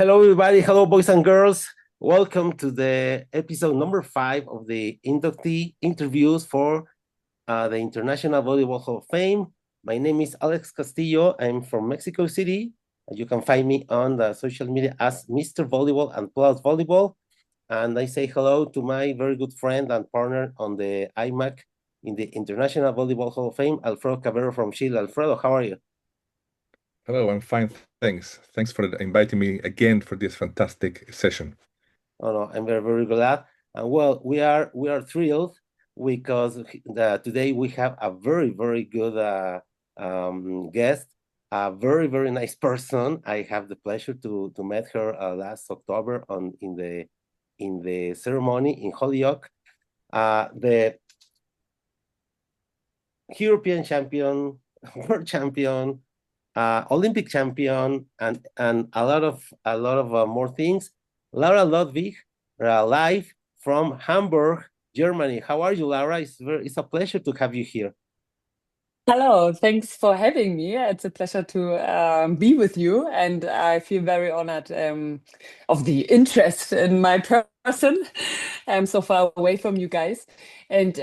Hello, everybody. Hello, boys and girls. Welcome to the episode number 5 of the Inductee interviews for the International Volleyball Hall of Fame. My name is Alex Castillo. I'm from Mexico City. You can find me on the social media as Mr. Volleyball and Plus Volleyball. And I say hello to my very good friend and partner on the IMAC in the International Volleyball Hall of Fame, Alfredo Cabero from Chile. Alfredo, how are you? Hello, I'm fine. Thanks. Thanks for inviting me again for this fantastic session. Oh no, I'm very, very glad. And well, we are thrilled because today we have a very, very good guest, a very, very nice person. I have the pleasure to meet her last October in the ceremony in Holyoke. The European champion, world champion, Olympic champion, and a lot of more things. Laura Ludwig, live from Hamburg, Germany. How are you, Laura? It's a pleasure to have you here. Hello, thanks for having me. It's a pleasure to be with you, and I feel very honored of the interest in my person. I'm so far away from you guys, and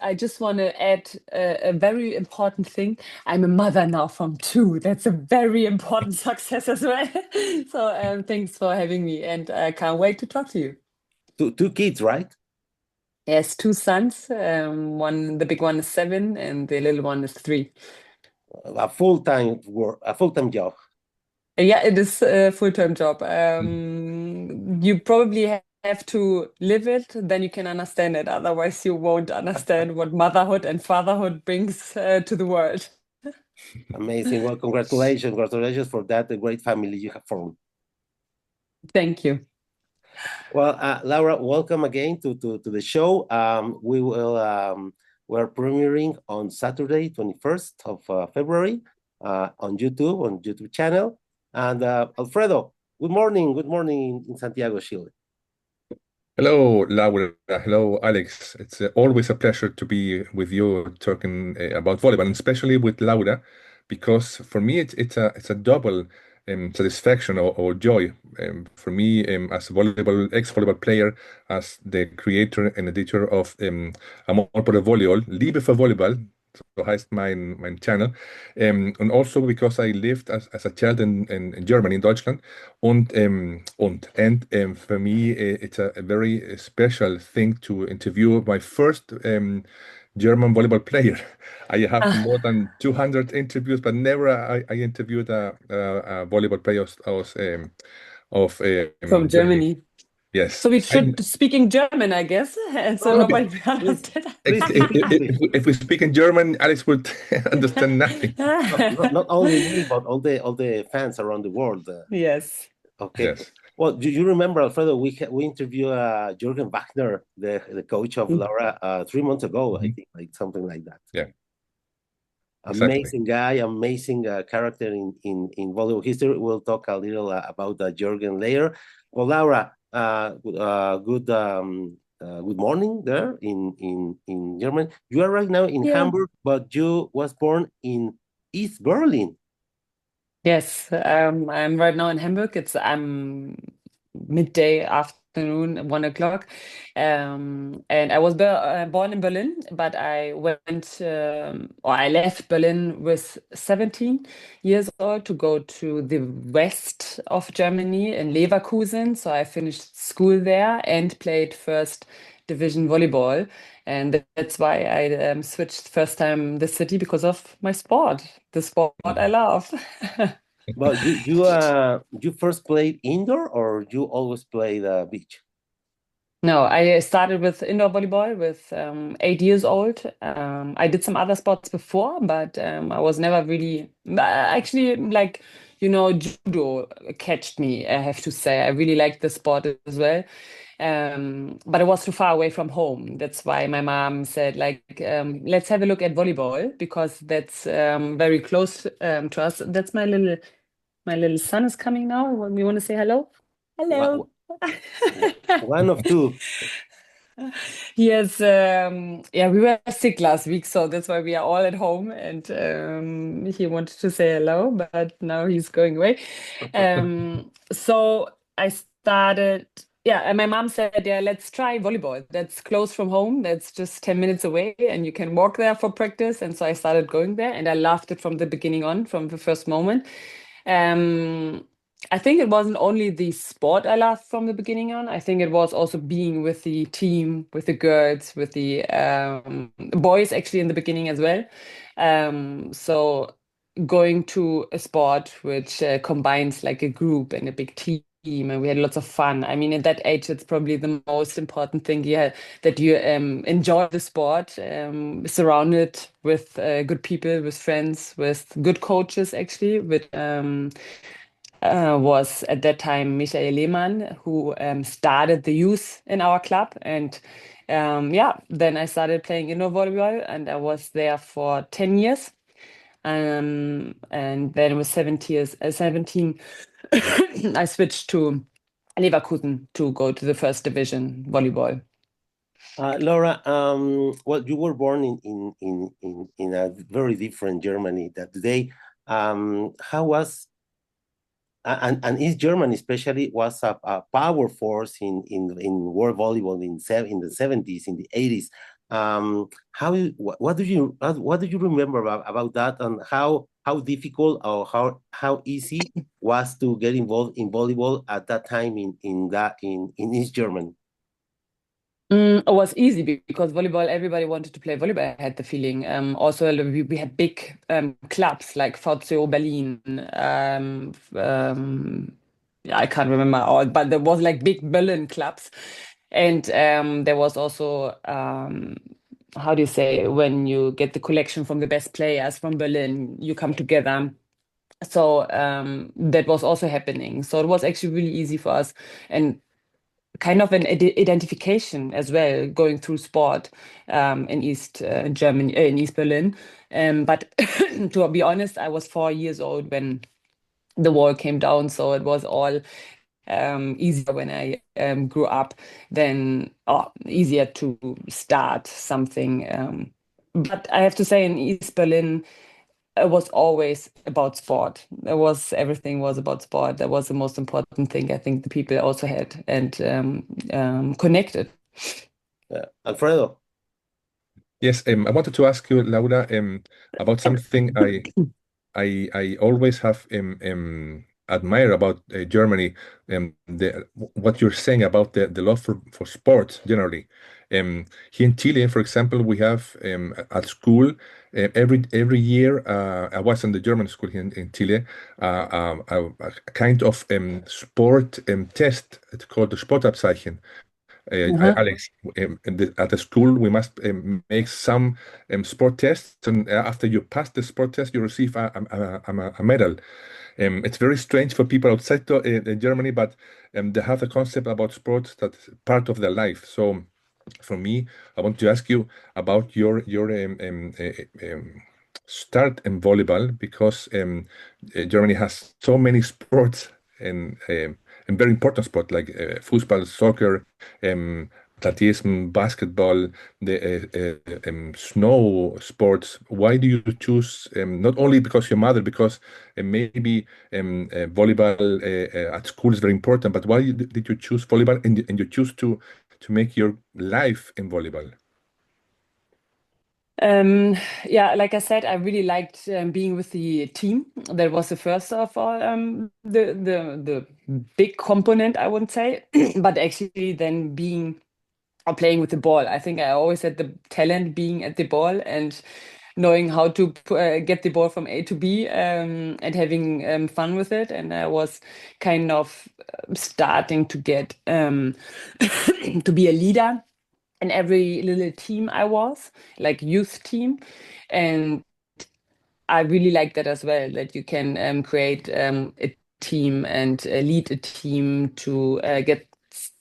I just want to add a very important thing. I'm a mother now from two. That's a very important success as well. So thanks for having me, and I can't wait to talk to you. Two kids, right? Yes, two sons. The big one is 7, and the little one is 3. A full-time work, a full-time job. Yeah, it is a full-time job. You probably have to live it, then you can understand it. Otherwise, you won't understand what motherhood and fatherhood brings to the world. Amazing. Well, congratulations for that great family you have formed. Thank you. Well, Laura, welcome again to the show. We're premiering on Saturday, 21st of February, on YouTube channel. And Alfredo, good morning in Santiago, Chile. Hello, Laura. Hello, Alex. It's always a pleasure to be with you talking about volleyball, and especially with Laura, because for me it's a double satisfaction or joy. For me, as a ex-volleyball player, as the creator and editor of Amor por el Voleibol, Liebe für Volleyball, so heißt mein Channel. And also because I lived as a child in Germany, in Deutschland. And for me, it's a very special thing to interview my first German volleyball player. I have more than 200 interviews, but never I interviewed a volleyball player From Germany. Germany. Yes. So we should speak in German, I guess. So nobody understands. If we speak in German, Alex would understand nothing. Not only me, but all the fans around the world. Yes. Okay. Yes. Well, do you remember, Alfredo? We interviewed Jürgen Wagner, the coach of Laura, 3 months ago. I think, like something like that. Yeah. Amazing guy, amazing character in volleyball history. We'll talk a little about Jürgen later. Well, Laura, good morning there in Germany. You are right now in Hamburg, but you was born in East Berlin. Yes, I'm right now in Hamburg. It's midday afternoon, 1 o'clock. And I was born in Berlin, but I I left Berlin with 17 years old to go to the west of Germany in Leverkusen. So I finished school there and played first division volleyball. And that's why I switched first time the city because of my sport, the sport I love. But you first played indoor or you always played beach? No, I started with indoor volleyball with 8 years old. I did some other sports before, but I was never really actually like, judo catched me, I have to say. I really liked the sport as well. But it was too far away from home. That's why my mom said, like, let's have a look at volleyball because that's very close to us. That's my little son is coming now. We want to say hello. Hello. One of two. Yes, yeah, we were sick last week, so that's why we are all at home. And he wanted to say hello, but now he's going away. So I started, yeah, and my mom said, yeah, let's try volleyball. That's close from home. That's just 10 minutes away, and you can walk there for practice. And so I started going there, and I loved it from the beginning on, from the first moment. Um, I think it wasn't only the sport I loved from the beginning on. I think it was also being with the team, with the girls, with the boys actually in the beginning as well. So going to a sport which combines like a group and a big team, and we had lots of fun. I mean, at that age, it's probably the most important thing, yeah, that you enjoy the sport, surrounded with good people, with friends, with good coaches, actually, with was at that time Michael Lehmann, who started the youth in our club. And yeah, then I started playing indoor volleyball, and I was there for 10 years. And then it was 17, I switched to Leverkusen to go to the first division volleyball. Laura, well, you were born in a very different Germany that today. How was and East Germany especially was a power force in world volleyball in the 70s, in the 80s. What do you remember about that, and how difficult or how easy was to get involved in volleyball at that time in East Germany? It was easy because volleyball, everybody wanted to play volleyball, I had the feeling. Also, we had big clubs like VCO Berlin. Yeah, I can't remember all, but there was like big Berlin clubs. And there was also, how do you say, when you get the collection from the best players from Berlin, you come together. So that was also happening. So it was actually really easy for us. And kind of an identification as well, going through sport in East Germany, in East Berlin. But to be honest, I was 4 years old when the wall came down, so it was all easier when I grew up, then easier to start something. But I have to say, in East Berlin, it was always about sport. Everything was about sport. That was the most important thing I think the people also had and connected. Alfredo. Yes, I wanted to ask you, Laura, about something I always have admire about Germany, what you're saying about the love for sports generally. Here in Chile, for example, we have at school every year. I was in the German school here in Chile. A kind of sport test. It's called the Sportabzeichen. Alex, at the school, we must make some sport tests, and after you pass the sport test, you receive a medal. It's very strange for people outside Germany, but they have a concept about sports that's part of their life. So, for me, I want to ask you about your start in volleyball, because Germany has so many sports and very important sport like football, soccer, athleticism, basketball, the snow sports. Why do you choose, not only because your mother, because maybe volleyball at school is very important, but why did you choose volleyball, and you choose to make your life in volleyball? Yeah, like I said, I really liked being with the team. That was the first of all, the big component, I wouldn't say, but actually then being or playing with the ball. I think I always had the talent being at the ball and knowing how to get the ball from A to B, and having fun with it. And I was kind of starting to get to be a leader in every little team I was, like youth team. And I really like that as well, that you can create a team and lead a team to get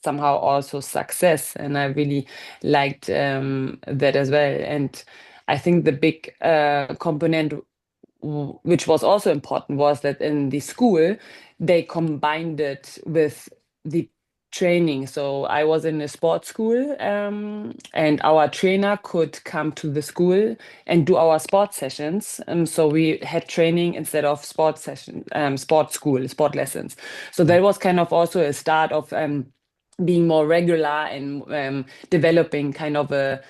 somehow also success. And I really liked that as well. And I think the big component, which was also important, was that in the school, they combined it with the training. So I was in a sports school, and our trainer could come to the school and do our sports sessions. So we had training instead of sports session, sports school, sport lessons. So that was kind of also a start of being more regular and developing kind of a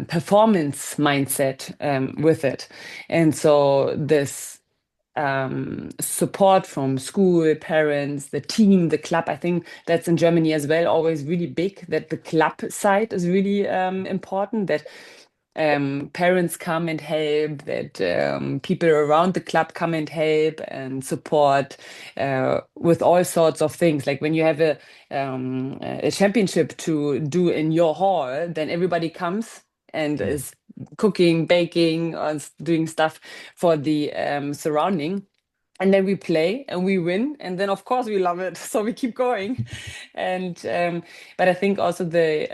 performance mindset with it. And so this support from school, parents, the team, the club. I think that's in Germany as well, always really big, that the club side is really important, that parents come and help, that people around the club come and help and support with all sorts of things. Like when you have a championship to do in your hall, then everybody comes and is cooking, baking, or doing stuff for the surrounding. And then we play and we win, and then of course we love it, so we keep going. And but I think also the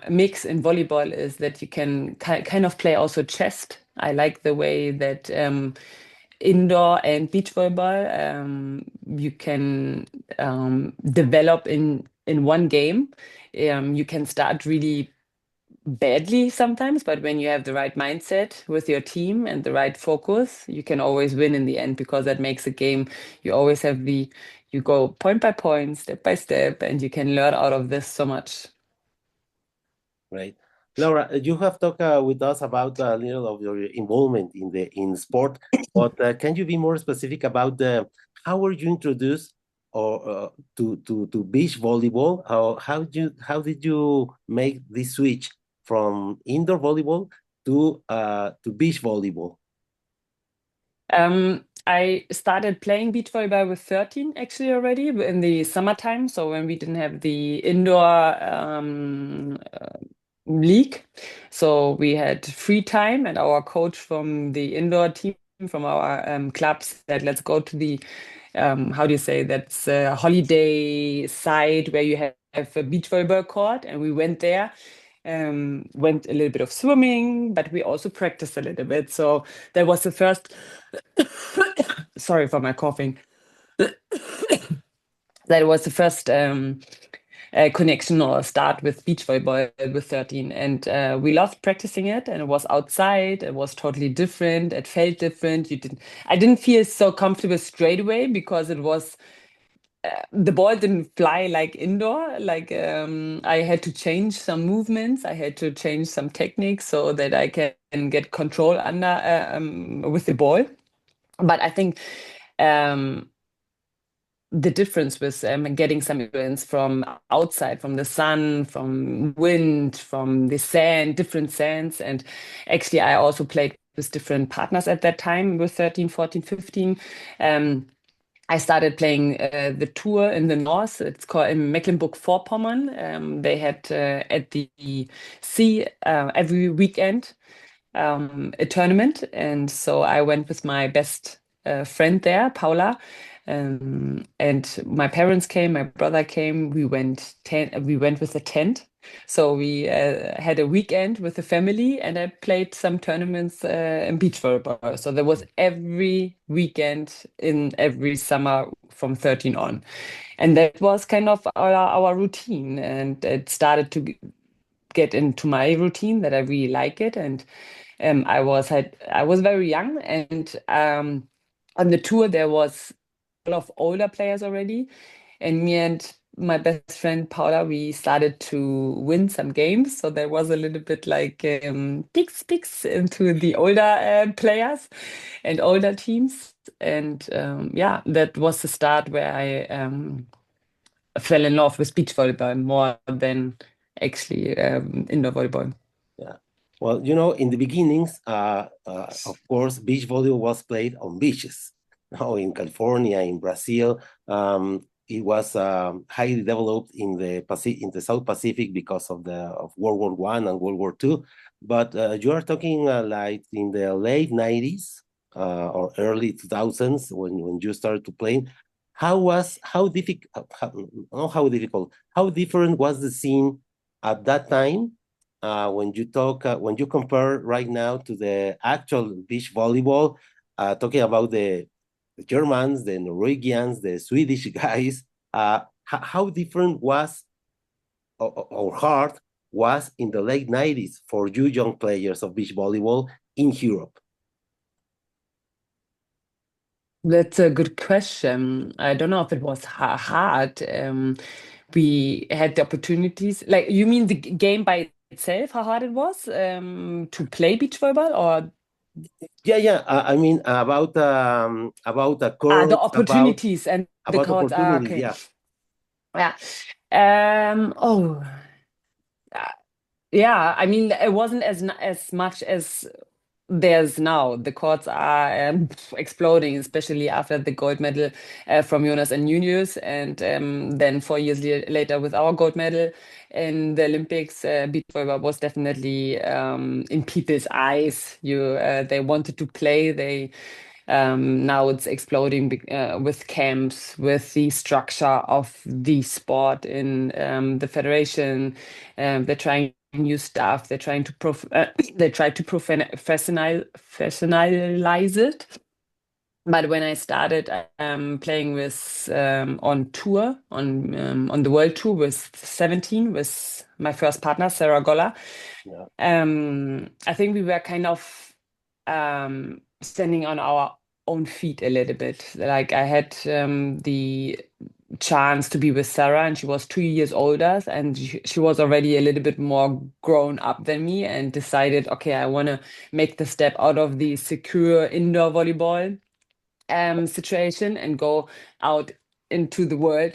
mix in volleyball is that you can kind of play also chess. I like the way that indoor and beach volleyball you can develop in one game. You can start really badly sometimes, but when you have the right mindset with your team and the right focus, you can always win in the end, because that makes a game. You always have you go point by point, step by step, and you can learn out of this so much. Right. Laura, you have talked with us about a little of your involvement in sport, but can you be more specific about how were you introduced or to beach volleyball? How did you make this switch from indoor volleyball to beach volleyball? I started playing beach volleyball with 13 actually already in the summertime. So when we didn't have the indoor league, so we had free time, and our coach from the indoor team from our club said, let's go to the how do you say, that's a holiday site where you have a beach volleyball court, and we went there. Went a little bit of swimming, but we also practiced a little bit. So that was the first sorry for my coughing. That was the first connection or start with beach volleyball with 13. And we loved practicing it, and it was outside. It was totally different. It felt different. I didn't feel so comfortable straight away, because it was the ball didn't fly like indoor. Like I had to change some movements. I had to change some techniques so that I can get control under with the ball. But I think the difference was getting some influence from outside, from the sun, from wind, from the sand, different sands. And actually, I also played with different partners at that time, with 13, 14, 15. I started playing the tour in the north. It's called in Mecklenburg-Vorpommern. They had at the sea every weekend a tournament. And so I went with my best friend there, Paula. And my parents came, my brother came. We went with a tent. So we had a weekend with the family, and I played some tournaments in beach volleyball. So there was every weekend in every summer from 13 on. And that was kind of our routine. And it started to get into my routine, that I really like it. And I was very young, and on the tour there was a lot of older players already, and me and my best friend Paula, we started to win some games. So there was a little bit like picks into the older players and older teams, and yeah, that was the start where I fell in love with beach volleyball more than actually indoor volleyball. Yeah. Well, in the beginnings, of course, beach volleyball was played on beaches. Now in California, in Brazil, it was highly developed in the South Pacific because of World War I and World War II. But you are talking like in the late 90s or early 2000s when you started to play. How different was the scene at that time? When you compare right now to the actual beach volleyball, talking about the Germans, the Norwegians, the Swedish guys, how different was or hard was in the late 90s for you young players of beach volleyball in Europe? That's a good question. I don't know if it was hard. We had the opportunities. Like, you mean the game by itself, how hard it was to play beach volleyball, or Yeah. I mean about the the courts, opportunities and the about courts? opportunities. Okay. Yeah. Yeah. Yeah. I mean, it wasn't as much as there's now. The courts are exploding, especially after the gold medal from Jonas and Junius, and then 4 years later with our gold medal in the Olympics. Beach volleyball was definitely in people's eyes. They wanted to play. Now it's exploding with camps, with the structure of the sport in the federation. They're trying new stuff. They're trying to they try to professionalize it. But when I started playing with on tour on the world tour with 17 with my first partner Sarah Golla, Yeah. I think we were kind of standing on our own feet a little bit. Like, I had the chance to be with Sarah, and she was 2 years older, and she was already a little bit more grown up than me, and decided, okay, I want to make the step out of the secure indoor volleyball situation and go out into the world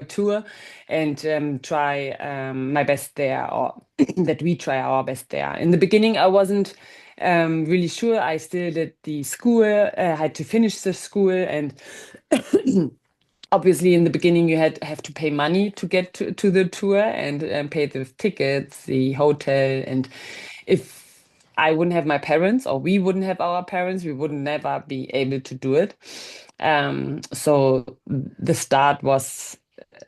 tour, and try my best there, or that we try our best there. In the beginning, I wasn't really sure. I still did the school, had to finish the school, and obviously in the beginning you have to pay money to get to the tour, and pay the tickets, the hotel, and if I wouldn't have my parents, or we wouldn't have our parents, we would never be able to do it. So the start was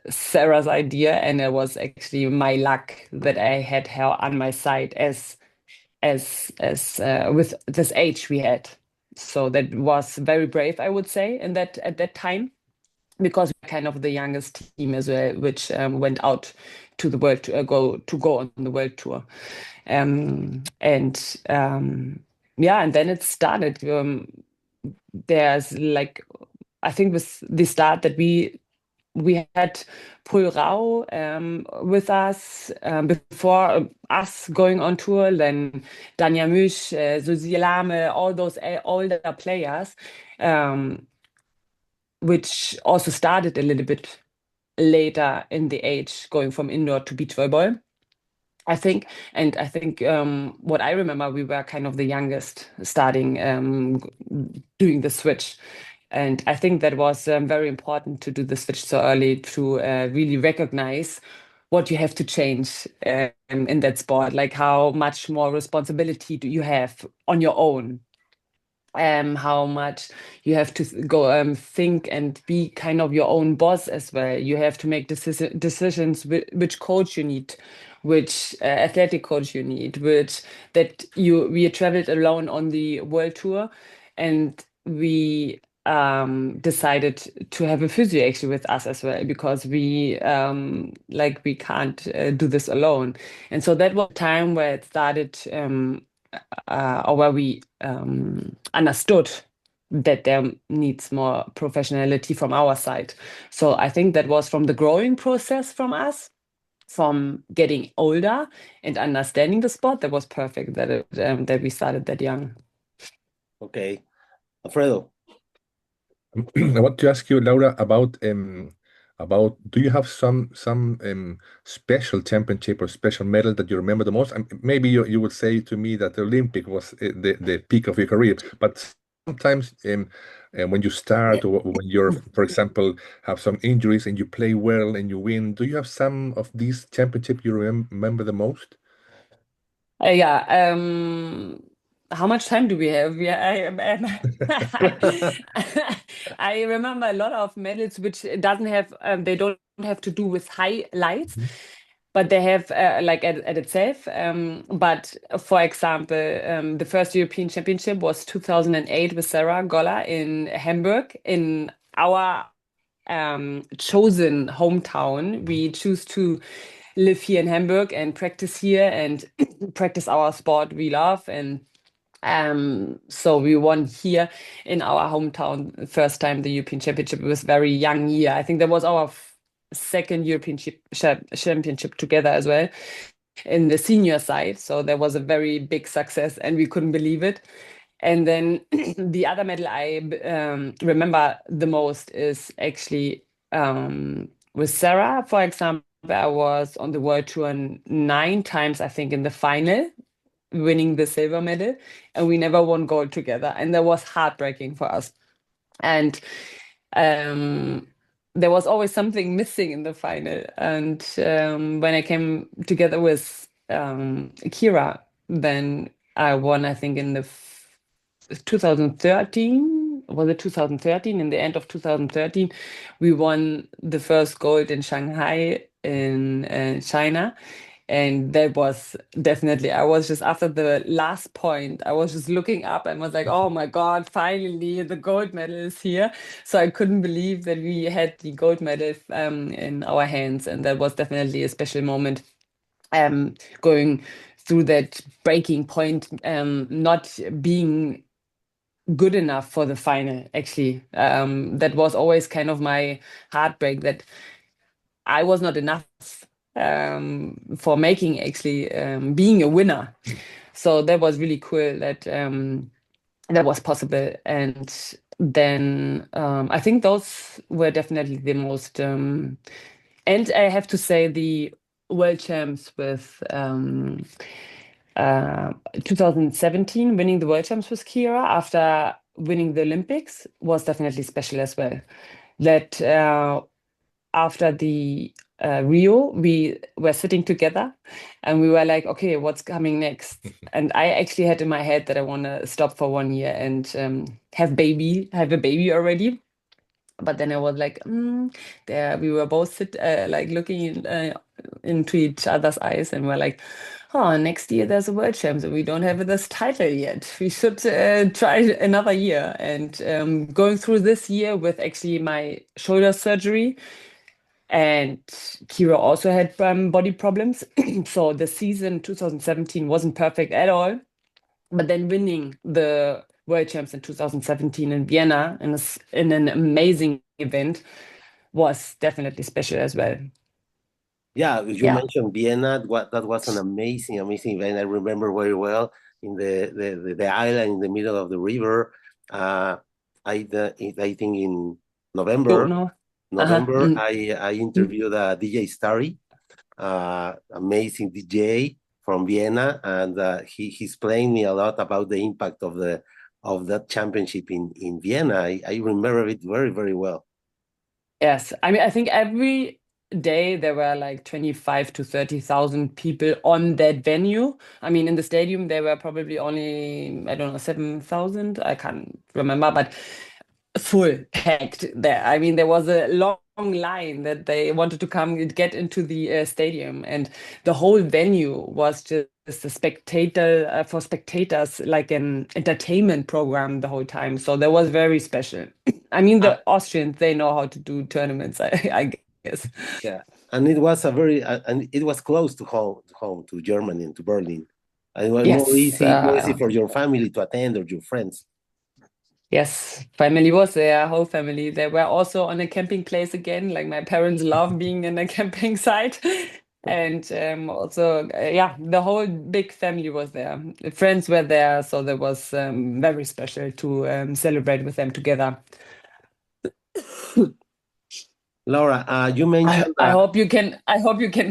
Sarah's idea, and it was actually my luck that I had her on my side as with this age we had. So that was very brave, I would say, at that time, because we're kind of the youngest team as well, which went out to the world to go on the world tour. Yeah, and then it started. There's like, I think with the start that we had Pul Rao with us before us going on tour, then Danja Müsch, Susi Lame, all those older players, which also started a little bit later in the age, going from indoor to beach volleyball, I think. And I think what I remember, we were kind of the youngest starting doing the switch. And I think that was very important to do the switch so early, to really recognize what you have to change in that sport, like how much more responsibility do you have on your own, how much you have to go think and be kind of your own boss as well. You have to make decisions which coach you need, which athletic coach you need, we traveled alone on the world tour, and we decided to have a physio actually with us as well, because we can't do this alone. And so that was a time where it started, or where we understood that there needs more professionality from our side. So I think that was from the growing process from us, from getting older and understanding the sport. That was perfect that we started that young. Okay, Alfredo. I want to ask you, Laura, about do you have some special championship or special medal that you remember the most? And maybe you would say to me that the Olympic was the peak of your career, but sometimes when you start, or when you're, for example, have some injuries and you play well and you win, do you have some of these championships you remember the most? Yeah. How much time do we have? Yeah, I remember a lot of medals which doesn't have they don't have to do with highlights, but they have like at itself. But for example, the first European Championship was 2008 with Sarah Golla in Hamburg, in our chosen hometown. We choose to live here in Hamburg and practice here and practice our sport we love. And so we won here in our hometown first time the European Championship. It was very young year. I think that was our second European championship together as well in the senior side. So there was a very big success and we couldn't believe it. And then the other medal I remember the most is actually with Sarah, for example. I was on the World Tour 9 times, I think, in the final, winning the silver medal, and we never won gold together. And that was heartbreaking for us. And there was always something missing in the final. And when I came together with Kira, then I won, I think, in the 2013, was it 2013? In the end of 2013, we won the first gold in Shanghai in China. And that was definitely, I was just after the last point, I was just looking up and was like, oh my God, finally the gold medal is here. So I couldn't believe that we had the gold medal in our hands. And that was definitely a special moment, going through that breaking point, not being good enough for the final, actually. That was always kind of my heartbreak, that I was not enough for making actually being a winner. So that was really cool that that was possible. And then I think those were definitely the most and I have to say the world champs with 2017, winning the world champs with Kira after winning the Olympics was definitely special as well. That after the Rio, we were sitting together and we were like, okay, what's coming next? And I actually had in my head that I want to stop for 1 year and have a baby already. But then I was like, there we were both like looking into each other's eyes and we're like, oh, next year there's a world champs and we don't have this title yet. We should try another year. And going through this year with actually my shoulder surgery, and Kira also had body problems. So the season 2017 wasn't perfect at all. But then winning the World Champs in 2017 in Vienna in an amazing event was definitely special as well. Yeah, you mentioned Vienna. That was an amazing event. I remember very well in the island in the middle of the river. I think in November. I interviewed DJ Starry, amazing DJ from Vienna, and he explained me a lot about the impact of that championship in Vienna. I remember it very, very well. Yes, I mean, I think every day there were like 25 to 30,000 people on that venue. I mean, in the stadium there were probably only, I don't know, 7,000. I can't remember, but full packed there. I mean, there was a long line that they wanted to come and get into the stadium, and the whole venue was just a spectator for spectators, like an entertainment program the whole time. So that was very special. I mean, the Austrians, they know how to do tournaments, I guess. Yeah, and it was and it was close to home to Germany and to Berlin. And it was more easy for your family to attend or your friends. Yes, family was there, whole family. They were also on a camping place again. Like my parents love being in a camping site. And also, the whole big family was there. Friends were there, so that was very special to celebrate with them together. Laura, you mentioned. I hope you can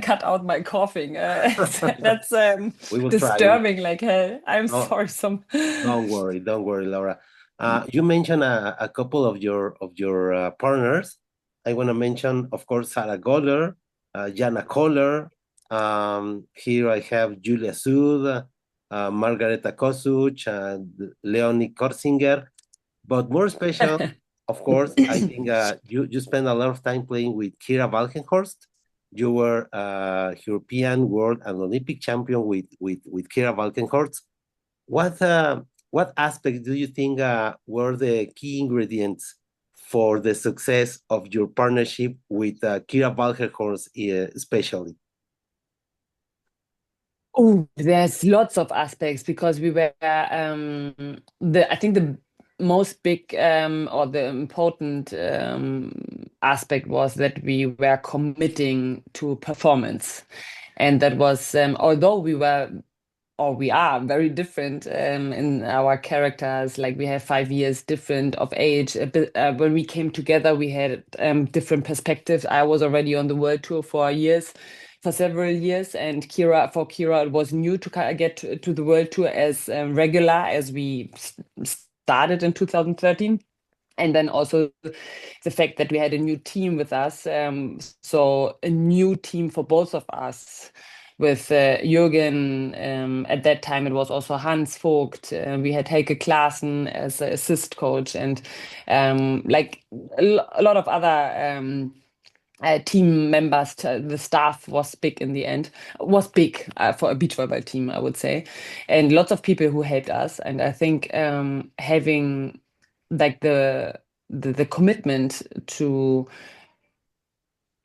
cut out my coughing. That's disturbing like hell. I'm sorry. Don't worry, Laura. You mentioned a couple of your partners. I want to mention, of course, Sarah Goller, Jana Kohler. Here I have Julia Sud, Margareta Kosuch, Leonie Korsinger. But more special, of course, I think you spent a lot of time playing with Kira Walkenhorst. You were European, World, and Olympic champion with Kira Walkenhorst. What aspects do you think were the key ingredients for the success of your partnership with Kira Walkenhorst, especially? Oh, there's lots of aspects because we were I think the most big or the important aspect was that we were committing to performance. And that was although we were or we are very different in our characters. Like we have 5 years different of age. A bit, when we came together, we had different perspectives. I was already on the world tour for several years, and for Kira, it was new to get to the world tour as regular as we started in 2013. And then also the fact that we had a new team with us, so a new team for both of us with Jürgen. At that time, it was also Hans Vogt. We had Heike Klaassen as an assist coach, and like a lot of other team members. The staff was big in the end, was big for a beach volleyball team, I would say, and lots of people who helped us. And I think having like the commitment to,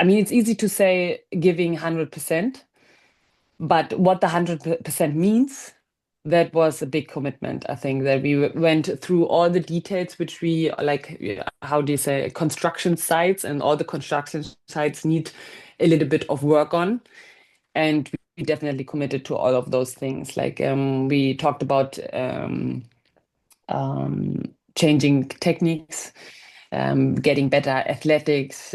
I mean, it's easy to say giving 100%, but what the 100% means, that was a big commitment. I think that we went through all the details, which we like, how do you say, construction sites, and all the construction sites need a little bit of work on. And we definitely committed to all of those things. Like we talked about changing techniques, getting better athletics,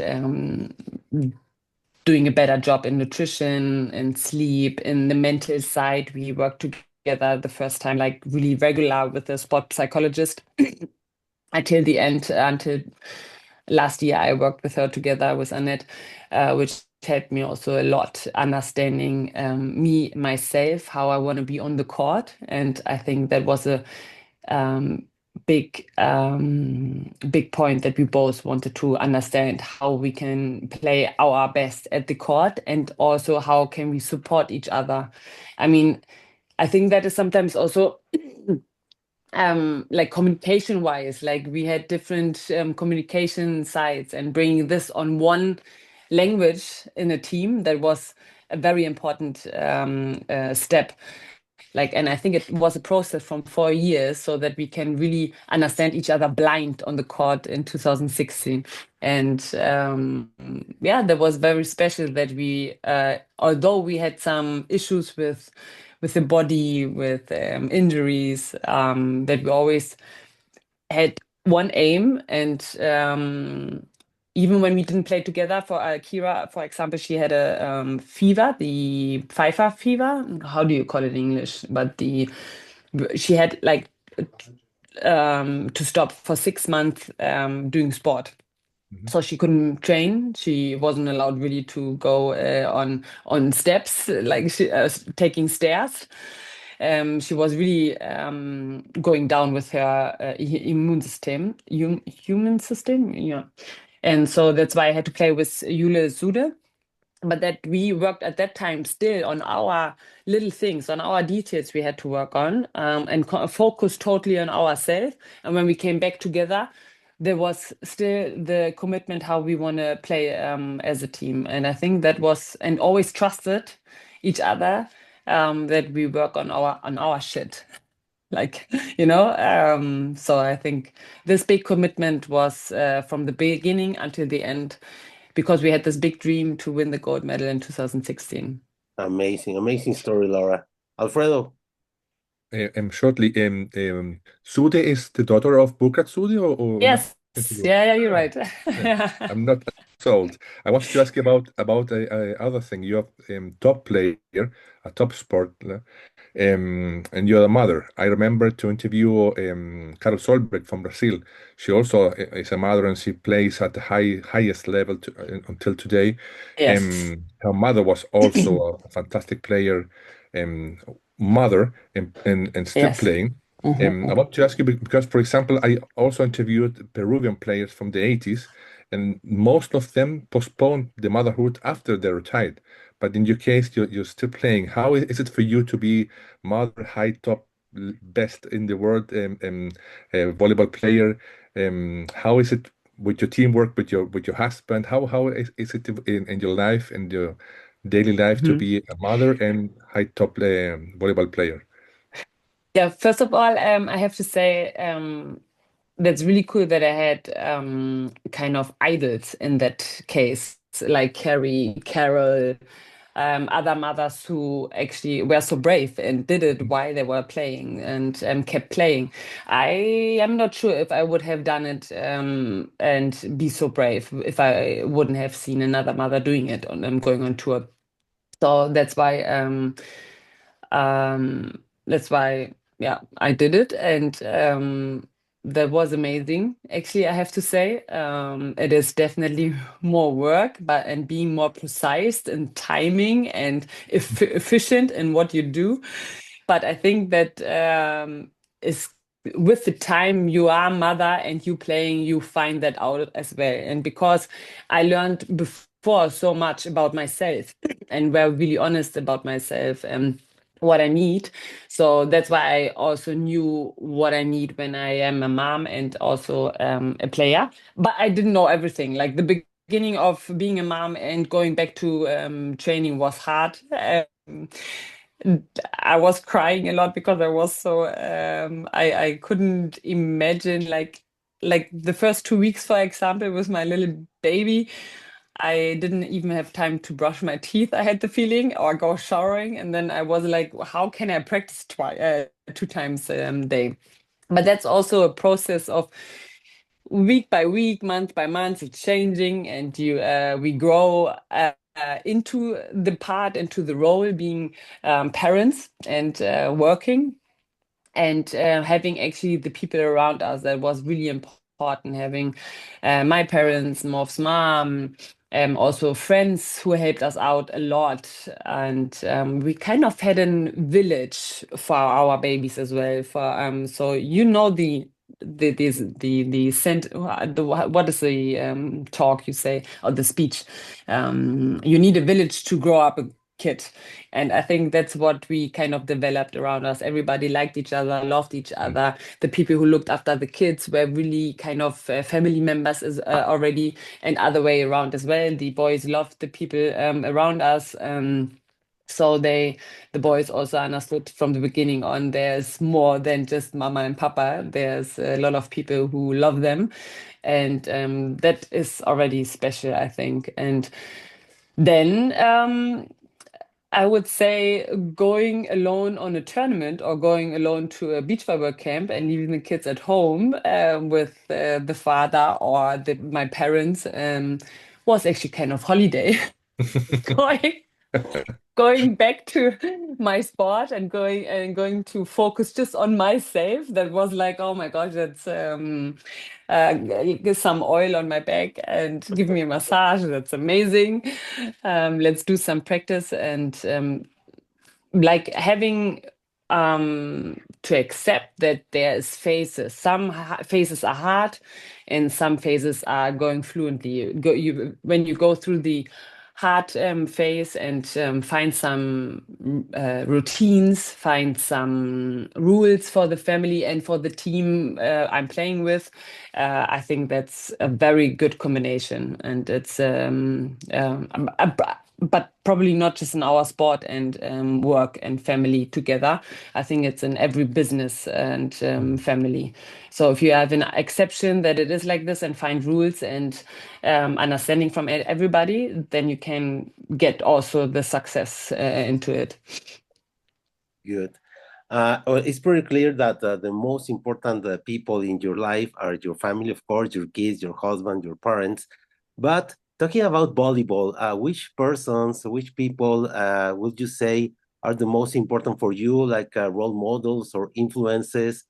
doing a better job in nutrition and sleep. In the mental side, we worked together the first time, like really regular with a sport psychologist until the end, until last year, I worked with her together with Annette, which helped me also a lot understanding me, myself, how I want to be on the court. And I think that was a big point that we both wanted to understand how we can play our best at the court, and also how can we support each other. I mean, I think that is sometimes also like communication wise, like we had different communication sides, and bringing this on one language in a team, that was a very important step. Like, and I think it was a process from 4 years, so that we can really understand each other blind on the court in 2016. And yeah, that was very special that we, although we had some issues with the body, with injuries, that we always had one aim. And even when we didn't play together, for Kira, for example, she had a fever, the Pfeiffer fever. How do you call it in English? But she had like to stop for 6 months doing sport. So she couldn't train. She wasn't allowed really to go on steps, like taking stairs. She was really going down with her immune system, human system, yeah. And so that's why I had to play with Jule Sude. But that we worked at that time still on our little things, on our details we had to work on, and focus totally on ourselves. And when we came back together, there was still the commitment how we want to play as a team. And I think that was, and always trusted each other, that we work on our shit. Like, so I think this big commitment was from the beginning until the end, because we had this big dream to win the gold medal in 2016. Amazing story, Laura. Alfredo. Shortly, Sude is the daughter of Burkhard Sude, or Yes. nothing to do? Yeah, you're right. Yeah, I'm not sold. I wanted to ask you about a other thing. You're top player, a top sport, and you're a mother. I remember to interview Carol Solberg from Brazil. She also is a mother, and she plays at the highest level until today. Yes. Her mother was also a fantastic player, mother, and still Yes. playing. I want to ask you because, for example, I also interviewed Peruvian players from the 80s, and most of them postponed the motherhood after they retired. But in your case, you're still playing. How is it for you to be mother, high top, best in the world volleyball player? How is it with your teamwork, with your husband? How is it in your life and daily life to Mhm. be a mother and high top volleyball player? Yeah, first of all, I have to say that's really cool that I had kind of idols in that case, like Carrie, Carol, other mothers who actually were so brave and did it while they were playing and kept playing. I am not sure if I would have done it and be so brave if I wouldn't have seen another mother doing it and going on tour. So that's why, yeah, I did it, and that was amazing. Actually, I have to say, it is definitely more work, but and being more precise in timing and efficient in what you do. But I think that is with the time you are mother and you playing, you find that out as well. And because I learned before so much about myself and were really honest about myself and what I need. So that's why I also knew what I need when I am a mom and also a player. But I didn't know everything. Like the beginning of being a mom and going back to training was hard. I was crying a lot because I was so I couldn't imagine like the first 2 weeks, for example, with my little baby. I didn't even have time to brush my teeth, I had the feeling, or go showering. And then I was like, how can I practice 2 times a day? But that's also a process of week by week, month by month, it's changing, and we grow into the role being parents and working and having actually the people around us. That was really important, having my parents, Morph's mom, also friends who helped us out a lot. And we kind of had a village for our babies as well. So the sent what is the talk you say, or the speech, you need a village to grow up a kid. And I think that's what we kind of developed around us. Everybody liked each other, loved each other. The people who looked after the kids were really kind of family members already, and other way around as well. The boys loved the people around us. So the boys also understood from the beginning on there's more than just mama and papa. There's a lot of people who love them, and that is already special, I think. And then I would say going alone on a tournament or going alone to a beach volleyball camp and leaving the kids at home with the father or my parents was actually kind of holiday. going going back to my sport and going to focus just on myself. That was like, oh my gosh, that's get some oil on my back and give me a massage. That's amazing. Let's do some practice and like having to accept that there is phases. Some phases are hard and some phases are going fluently. When you go through the hard phase and find some routines, find some rules for the family and for the team I'm playing with, I think that's a very good combination. And it's but probably not just in our sport and work and family together. I think it's in every business and family. So if you have an exception that it is like this and find rules and understanding from everybody, then you can get also the success into it. Good. Well, it's pretty clear that the most important people in your life are your family, of course, your kids, your husband, your parents. But talking about volleyball, which people would you say are the most important for you, like role models or influences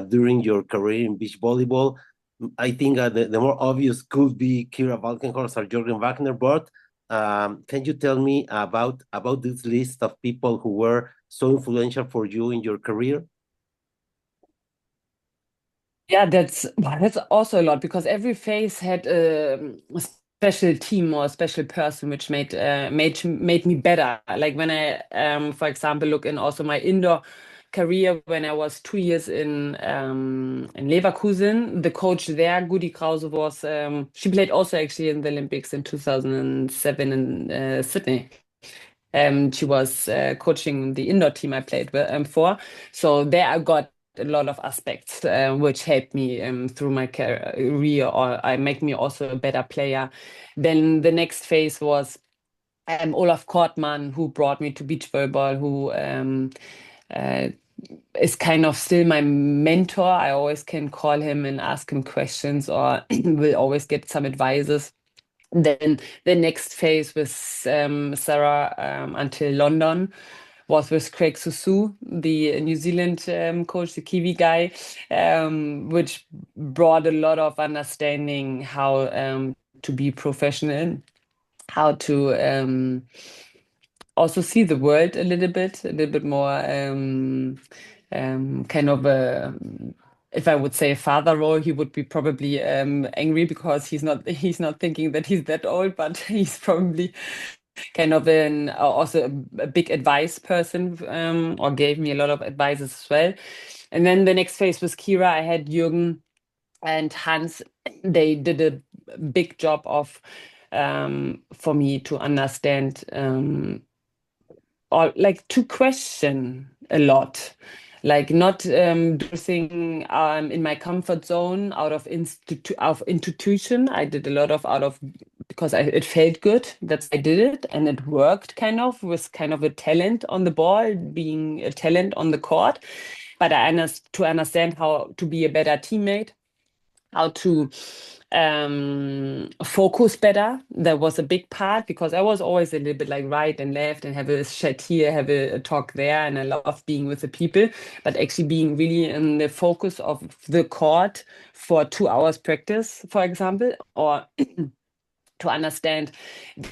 during your career in beach volleyball? I think the more obvious could be Kira Valkenhorst or Jürgen Wagner, but can you tell me about this list of people who were so influential for you in your career? Yeah, that's also a lot because every phase had a special team or a special person which made me better. Like when I, for example, look in also my indoor career when I was 2 years in Leverkusen, the coach there, Gudi Krause, was she played also actually in the Olympics in 2007 in Sydney. She was coaching the indoor team I played for. So there I got a lot of aspects which helped me through my career, or I make me also a better player. Then the next phase was Olaf Kortmann, who brought me to beach volleyball, who is kind of still my mentor. I always can call him and ask him questions, or will always get some advices. Then the next phase with Sarah until London was with Craig Susu, the New Zealand coach, the Kiwi guy, which brought a lot of understanding how to be professional, how to also see the world a little bit more kind of a, if I would say a father role, he would be probably angry because he's not thinking that he's that old, but he's probably kind of also a big advice person, or gave me a lot of advices as well. And then the next phase was Kira. I had Jürgen and Hans. They did a big job of for me to understand or like to question a lot, like not do thing in my comfort zone out of institution. I did a lot of out of because it felt good that I did it, and it worked kind of with kind of a talent on the ball, being a talent on the court. But to understand how to be a better teammate, how to focus better. That was a big part because I was always a little bit like right and left and have a chat here, have a talk there, and I love being with the people. But actually being really in the focus of the court for 2 hours practice, for example, or to understand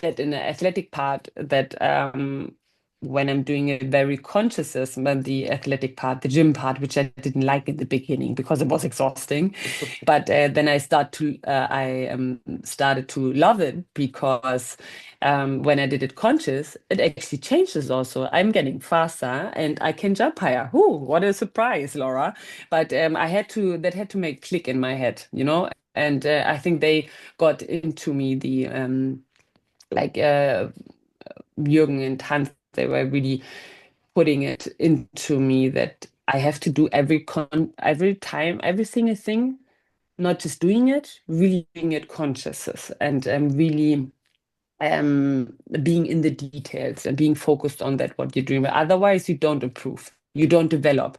that in the athletic part that when I'm doing it very conscious, but the athletic part, the gym part, which I didn't like in the beginning because it was exhausting. But then I started to love it because when I did it conscious, it actually changes also. I'm getting faster and I can jump higher. Ooh, what a surprise, Laura. But that had to make click in my head, you know? And I think they got into me Jürgen and Hans, they were really putting it into me that I have to do every time, every single thing, not just doing it, really doing it conscious and really being in the details and being focused on that, what you're doing. But otherwise, you don't improve, you don't develop.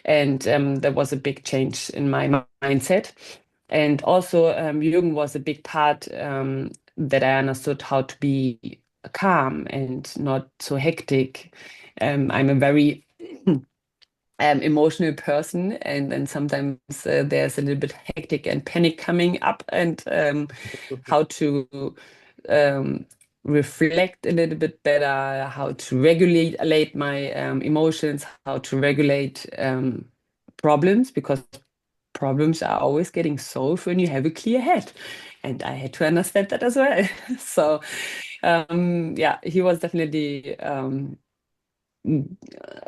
And there was a big change in my mindset. And also, Jürgen was a big part that I understood how to be calm and not so hectic. I'm a very emotional person, and then sometimes there's a little bit hectic and panic coming up, and how to reflect a little bit better, how to regulate my emotions, how to regulate problems, because problems are always getting solved when you have a clear head. And I had to understand that as well. So, yeah, he was definitely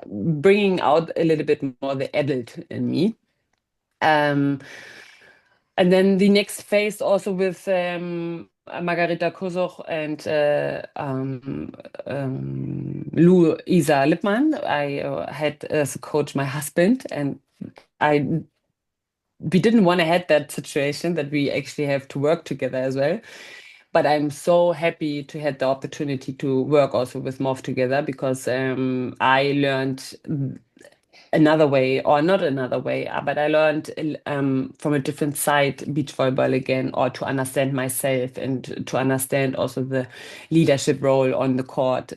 bringing out a little bit more the adult in me. And then the next phase also with Margareta Kosoch and Luisa Lippmann. I had as a coach my husband, and we didn't want to have that situation that we actually have to work together as well. But I'm so happy to have the opportunity to work also with Morph together, because I learned another way, or not another way, but I learned from a different side beach volleyball again, or to understand myself and to understand also the leadership role on the court.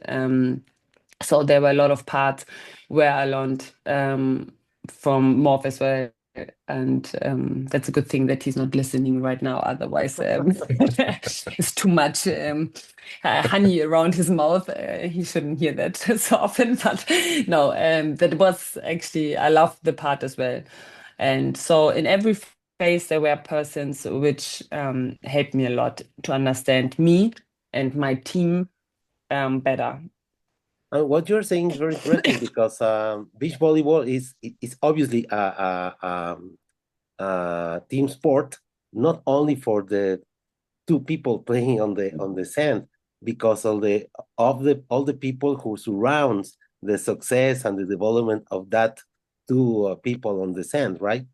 So there were a lot of parts where I learned from Morph as well. And that's a good thing that he's not listening right now. Otherwise, it's too much honey around his mouth. He shouldn't hear that so often. But no, that was actually, I love the part as well. And so in every phase, there were persons which helped me a lot to understand me and my team better. And what you're saying is very interesting because beach volleyball is obviously a team sport, not only for the two people playing on the sand, because of all the people who surrounds the success and the development of that two people on the sand, right?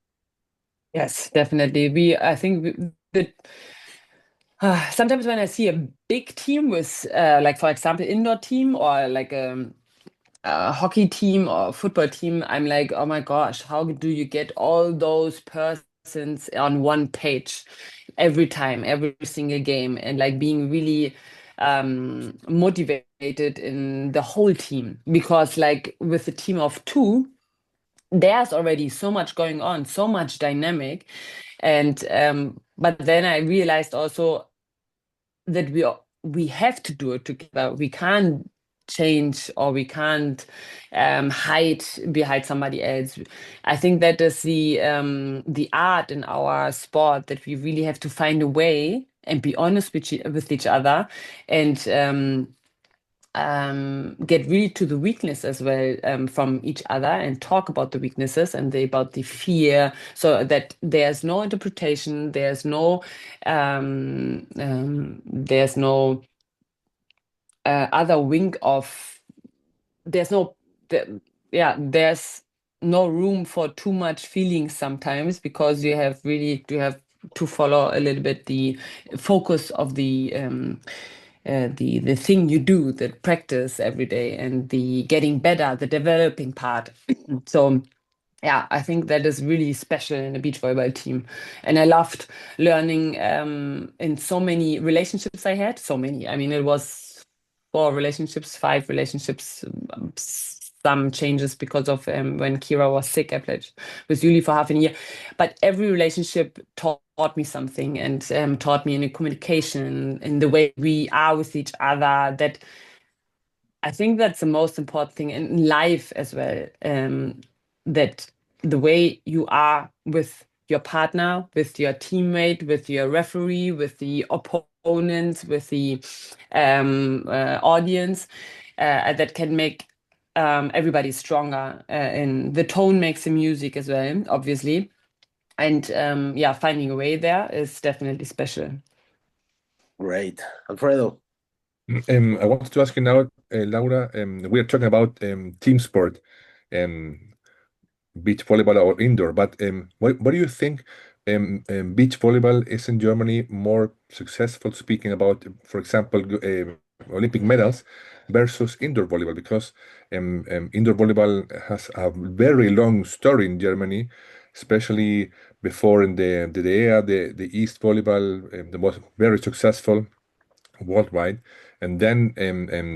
Yes, definitely. I think sometimes when I see a big team with, like for example, indoor team or like a hockey team or football team, I'm like, oh my gosh, how do you get all those persons on one page every time, every single game, and like being really motivated in the whole team? Because like with a team of two, there's already so much going on, so much dynamic, and but then I realized also that we have to do it together. We can't change or we can't hide behind somebody else. I think that is the art in our sport, that we really have to find a way and be honest with each other, and get really to the weakness as well, from each other, and talk about the weaknesses and about the fear, so that there's no interpretation, there's no other wing of, there's no the, yeah, there's no room for too much feeling sometimes, because you have to follow a little bit the focus of the thing you do, the practice every day, and the getting better, the developing part. So yeah, I think that is really special in a beach volleyball team. And I loved learning in so many relationships I had. So many. I mean, it was 4 relationships, 5 relationships, some changes because of when Kira was sick. I played with Yuli for half a year. But every relationship taught me something, and taught me in the communication, in the way we are with each other. That I think that's the most important thing in life as well. That the way you are with your partner, with your teammate, with your referee, with the opponents, with the audience, that can make everybody stronger. And the tone makes the music as well, obviously. And yeah, finding a way there is definitely special. Great. Alfredo. I wanted to ask you now, Laura, we are talking about team sport, um, beach volleyball or indoor, but what do you think beach volleyball is in Germany more successful, speaking about, for example, Olympic medals versus indoor volleyball? Because indoor volleyball has a very long story in Germany, especially before in the era, the East volleyball, the most very successful worldwide. And then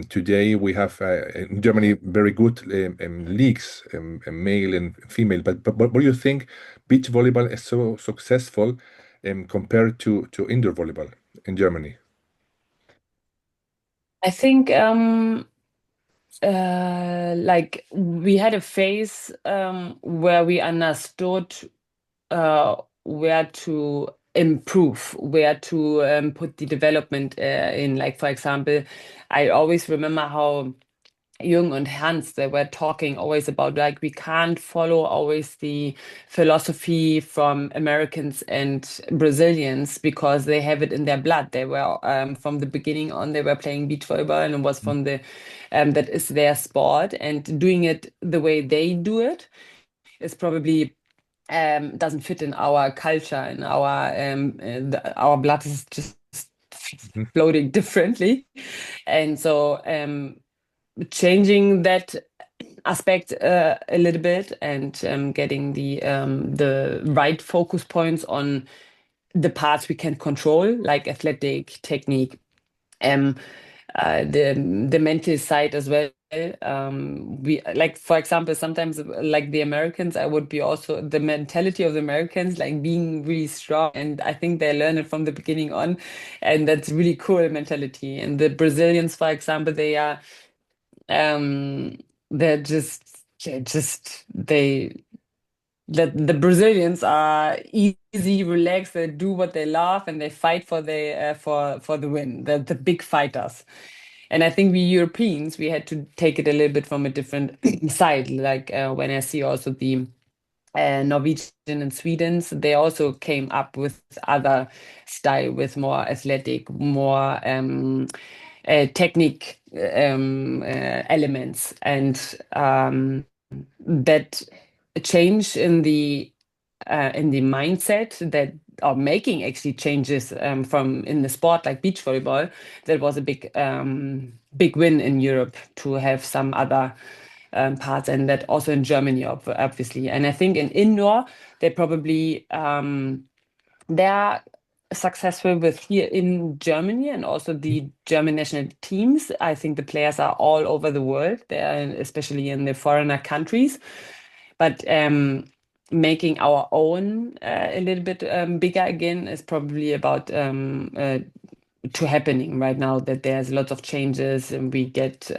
today we have in Germany very good leagues, male and female. But what do you think beach volleyball is so successful compared to indoor volleyball in Germany? I think like we had a phase where we understood where to improve, where to put the development in. Like, for example, I always remember how Jung and Hans, they were talking always about, like, we can't follow always the philosophy from Americans and Brazilians, because they have it in their blood. They were from the beginning on, they were playing beach volleyball, and it was from the that is their sport, and doing it the way they do it is probably doesn't fit in our culture, in our blood is just Mhm. floating differently. And so changing that aspect a little bit, and getting the right focus points on the parts we can control, like athletic technique, um, the mental side as well. We, like, for example, sometimes like the Americans, I would be also the mentality of the Americans, like being really strong, and I think they learn it from the beginning on, and that's really cool mentality. And the Brazilians, for example, they are um they're just the Brazilians are easy, relaxed, they do what they love, and they fight for the win, the big fighters. And I think we Europeans, we had to take it a little bit from a different side. Like when I see also the Norwegian and Swedes, they also came up with other style, with more athletic, more technique elements, and that change in the mindset that are making actually changes from in the sport like beach volleyball. That was a big win in Europe to have some other parts, and that also in Germany, obviously. And I think in indoor, they probably they're successful with here in Germany, and also the German national teams. I think the players are all over the world. They are especially in the foreigner countries, but making our own a little bit bigger again is probably about to happening right now, that there's lots of changes and we get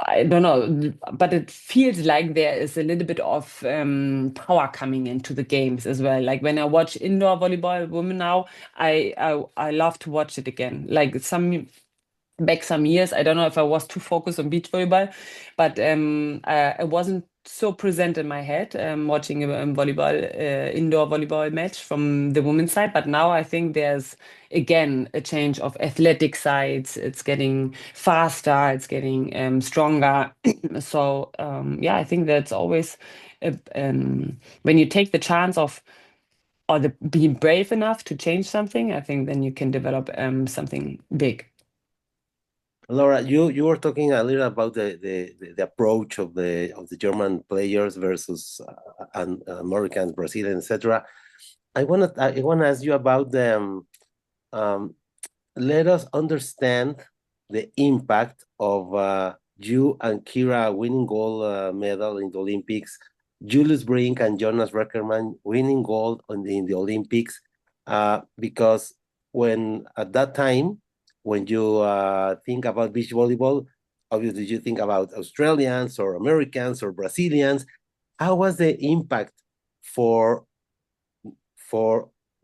I don't know, but it feels like there is a little bit of power coming into the games as well. Like when I watch indoor volleyball women now, I love to watch it again. Like some years, I don't know if I was too focused on beach volleyball, but it wasn't so present in my head watching a indoor volleyball match from the women's side. But now I think there's again a change of athletic sides. It's getting faster, it's getting stronger. So yeah, I think that's always when you take the chance of being brave enough to change something, I think then you can develop something big. Laura, you were talking a little about the approach of the German players versus Americans, Brazilians, etc. I want to ask you about them. Let us understand the impact of you and Kira winning gold medal in the Olympics, Julius Brink and Jonas Reckerman winning gold in the Olympics, because when at that time, when you think about beach volleyball, obviously you think about Australians or Americans or Brazilians. How was the impact for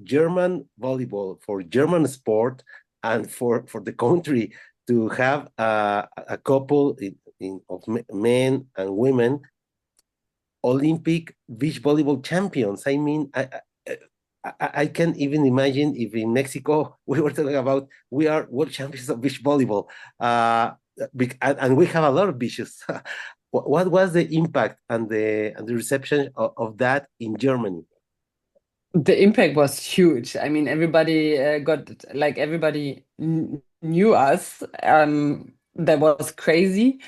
German volleyball, for German sport, and for the country to have a couple of men and women Olympic beach volleyball champions? I mean, I can't even imagine if in Mexico we were talking about we are world champions of beach volleyball, and we have a lot of beaches. What was the impact and the reception of that in Germany? The impact was huge. I mean, everybody knew us. That was crazy.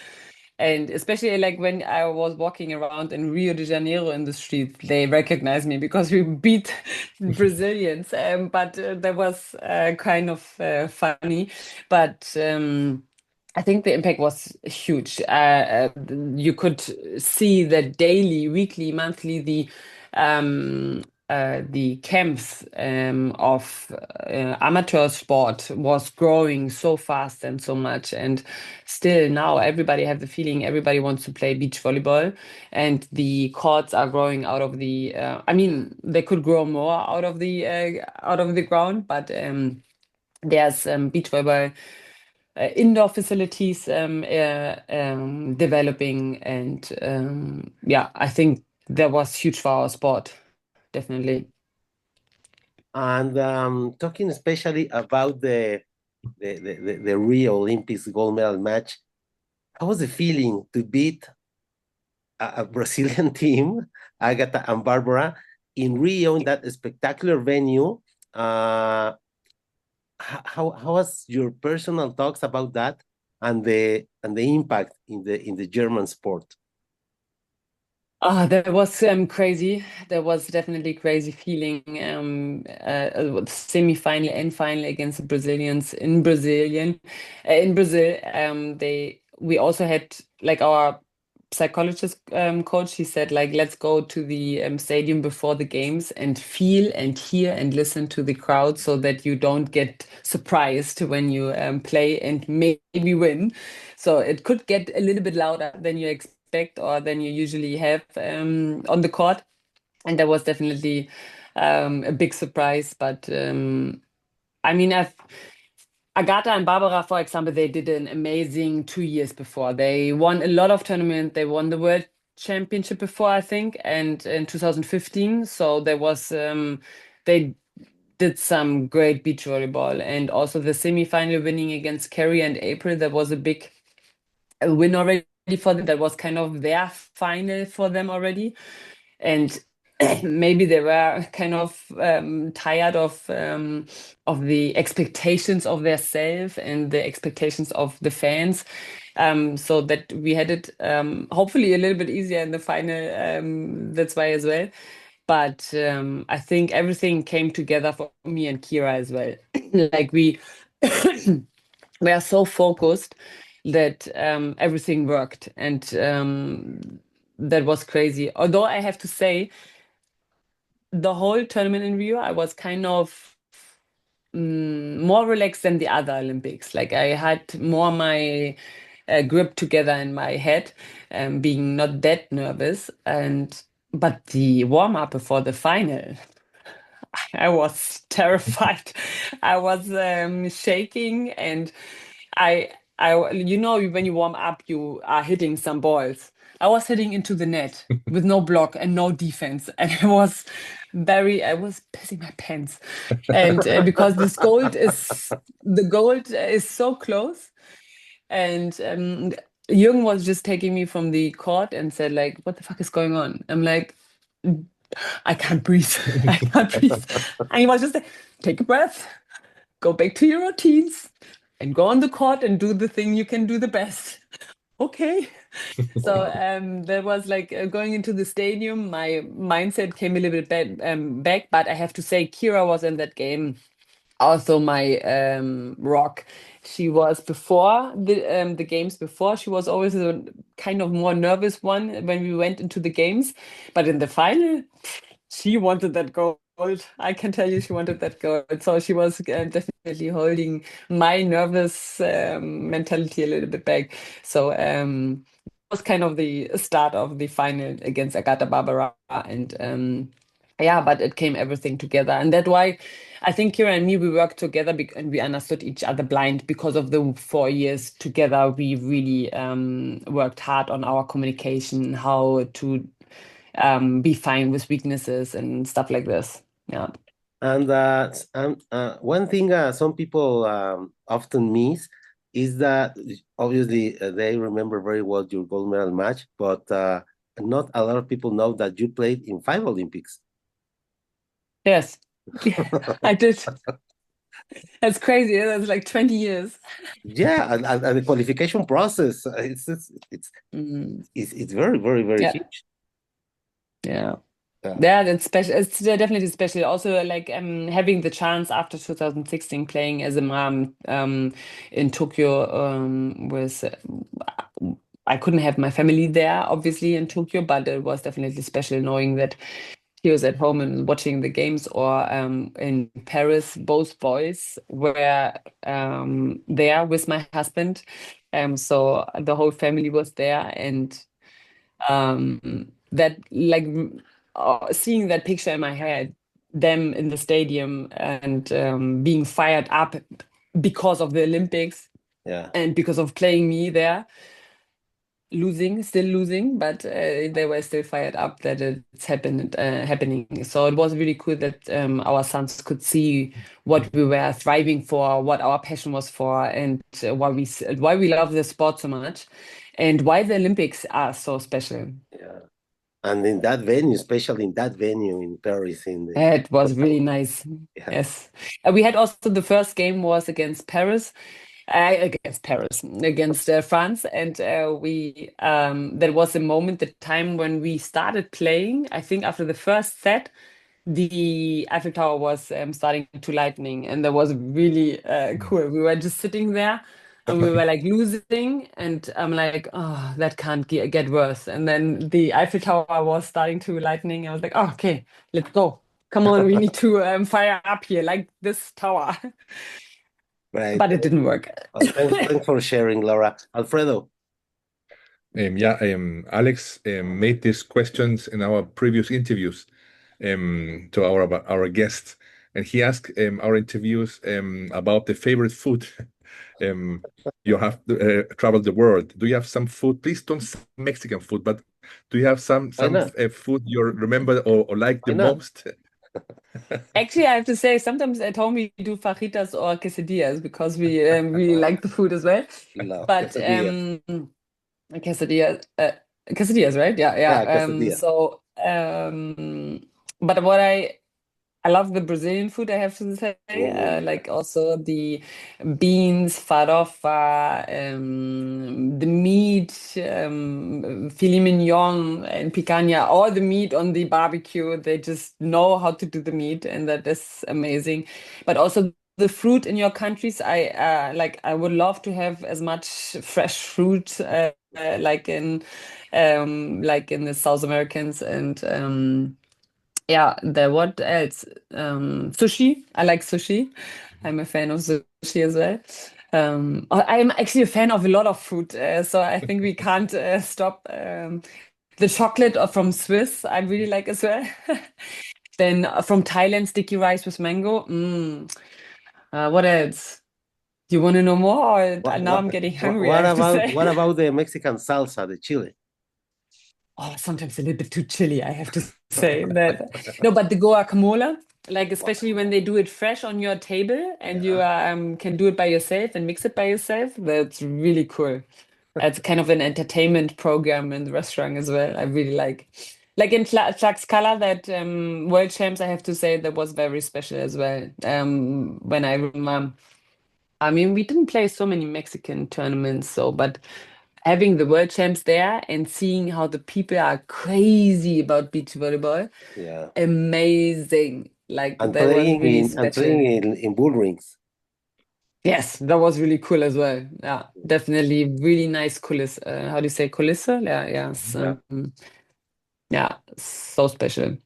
And especially like when I was walking around in Rio de Janeiro in the streets, they recognized me because we beat Brazilians. But that was kind of funny. But I think the impact was huge. You could see that daily, weekly, monthly, the camps of amateur sport was growing so fast and so much, and still now everybody have the feeling everybody wants to play beach volleyball, and the courts are growing out of the I mean, they could grow more out of the ground, but there's beach volleyball indoor facilities developing, and yeah, I think that was huge for our sport. Definitely. And talking especially about the Rio Olympics gold medal match, how was the feeling to beat a Brazilian team, Agatha and Barbara, in Rio in that spectacular venue? How was your personal thoughts about that and the impact in the German sport? That was crazy. That was definitely crazy feeling. Semi-final and final against the Brazilians in Brazil. We also had like our psychologist coach. He said like, let's go to the stadium before the games and feel and hear and listen to the crowd, so that you don't get surprised when you play and maybe win. So it could get a little bit louder than you expect or than you usually have on the court, and that was definitely a big surprise. But I mean, Agatha and Barbara, for example, they did an amazing 2 years before. They won a lot of tournaments. They won the world championship before, I think, and in 2015. So there was they did some great beach volleyball, and also the semi-final winning against Kerry and April. That was a big win already for them. That was kind of their final for them already, and maybe they were kind of tired of the expectations of their self and the expectations of the fans. So that we had it hopefully a little bit easier in the final. That's why as well. But I think everything came together for me and Kira as well. Like we are so focused that everything worked, and that was crazy. Although I have to say, the whole tournament in Rio, I was kind of more relaxed than the other Olympics. Like I had more my grip together in my head, being not that nervous. But the warm up before the final, I was terrified. I was shaking, and when you warm up, you are hitting some balls. I was hitting into the net with no block and no defense, and I was pissing my pants, and because the gold is so close, and Jürgen was just taking me from the court and said like, "What the fuck is going on?" I'm like, I can't breathe. I can't breathe. And he was just like, take a breath, go back to your routines, and go on the court and do the thing you can do the best. Okay. So that was like going into the stadium. My mindset came a little bit back, but I have to say, Kira was in that game also my rock. She was before the games before. She was always a kind of more nervous one when we went into the games, but in the final, she wanted that gold. I can tell you, she wanted that gold. So she was definitely holding my nervous mentality a little bit back. So was kind of the start of the final against Agata Barbara, and yeah, but it came everything together, and that's why I think Kira and me, we worked together and we understood each other blind because of the 4 years together. We really worked hard on our communication, how to be fine with weaknesses and stuff like this. Yeah. And one thing some people often miss is that obviously they remember very well your gold medal match, but not a lot of people know that you played in 5 Olympics. Yes, I did. That's crazy. That's like 20 years. Yeah, and the qualification process, it's very, very, very Yeah. huge. Yeah. Yeah. Yeah, that's special. It's definitely special. Also, like having the chance after 2016 playing as a mom in Tokyo was I couldn't have my family there, obviously, in Tokyo, but it was definitely special knowing that he was at home and watching the games, or in Paris, both boys were there with my husband. So the whole family was there, and that like seeing that picture in my head, them in the stadium and being fired up because of the Olympics, Yeah. and because of playing me there, still losing, but they were still fired up that it's happening. So it was really cool that our sons could see what we were thriving for, what our passion was for, and why we love the sport so much, and why the Olympics are so special. Yeah. And in that venue, especially in that venue in Paris, It was really nice. Yeah. Yes. We had also the first game was against France, and we that was the moment, the time when we started playing. I think after the first set, the Eiffel Tower was starting to lightning, and that was really cool. We were just sitting there, and we were like losing, and I'm like, oh, that can't get worse. And then the Eiffel Tower was starting to lightning. I was like, oh, okay, let's go. Come on, we need to fire up here, like this tower. Right. But it didn't work. Thanks for sharing, Laura. Alfredo. Alex made these questions in our previous interviews to our guests, and he asked our interviews about the favorite food. You have traveled the world. Do you have some food? Please don't say Mexican food, but do you have some Why not? food you remember or like the Why not? most? Actually, I have to say, sometimes at home we do fajitas or quesadillas because we really like the food as well. Love But quesadillas. quesadillas, quesadillas, right? Yeah, Yeah, yeah. quesadilla. But I love the Brazilian food, I have to say. Oh, yeah. Like also the beans, farofa, the meat, filet mignon and picanha, all the meat on the barbecue. They just know how to do the meat, and that is amazing. But also the fruit in your countries, I would love to have as much fresh fruit like in the South Americans and yeah, what else? Sushi. I like sushi. I'm a fan of sushi as well. I'm actually a fan of a lot of food, so I think we can't stop. The chocolate from Swiss, I really like as well. Then from Thailand, sticky rice with mango. What else? Do you want to know more? Or What now what I'm getting what hungry, I what have to about say. what about the Mexican salsa, the chili? Oh, sometimes a little bit too chilly, I have to say that. No, but the guacamole, like especially when they do it fresh on your table and you can do it by yourself and mix it by yourself, that's really cool. It's kind of an entertainment program in the restaurant as well. I really like. Like in Tlaxcala, that World Champs, I have to say that was very special as well. When I remember, I mean, we didn't play so many Mexican tournaments, so but having the world champs there and seeing how the people are crazy about beach volleyball, Yeah. amazing. Like And that was playing really playing special. in bull rings. Yes, that was really cool as well. Yeah, definitely really nice coulis. How do you say kulisse? Yeah, yes. Yeah. Yeah, so special.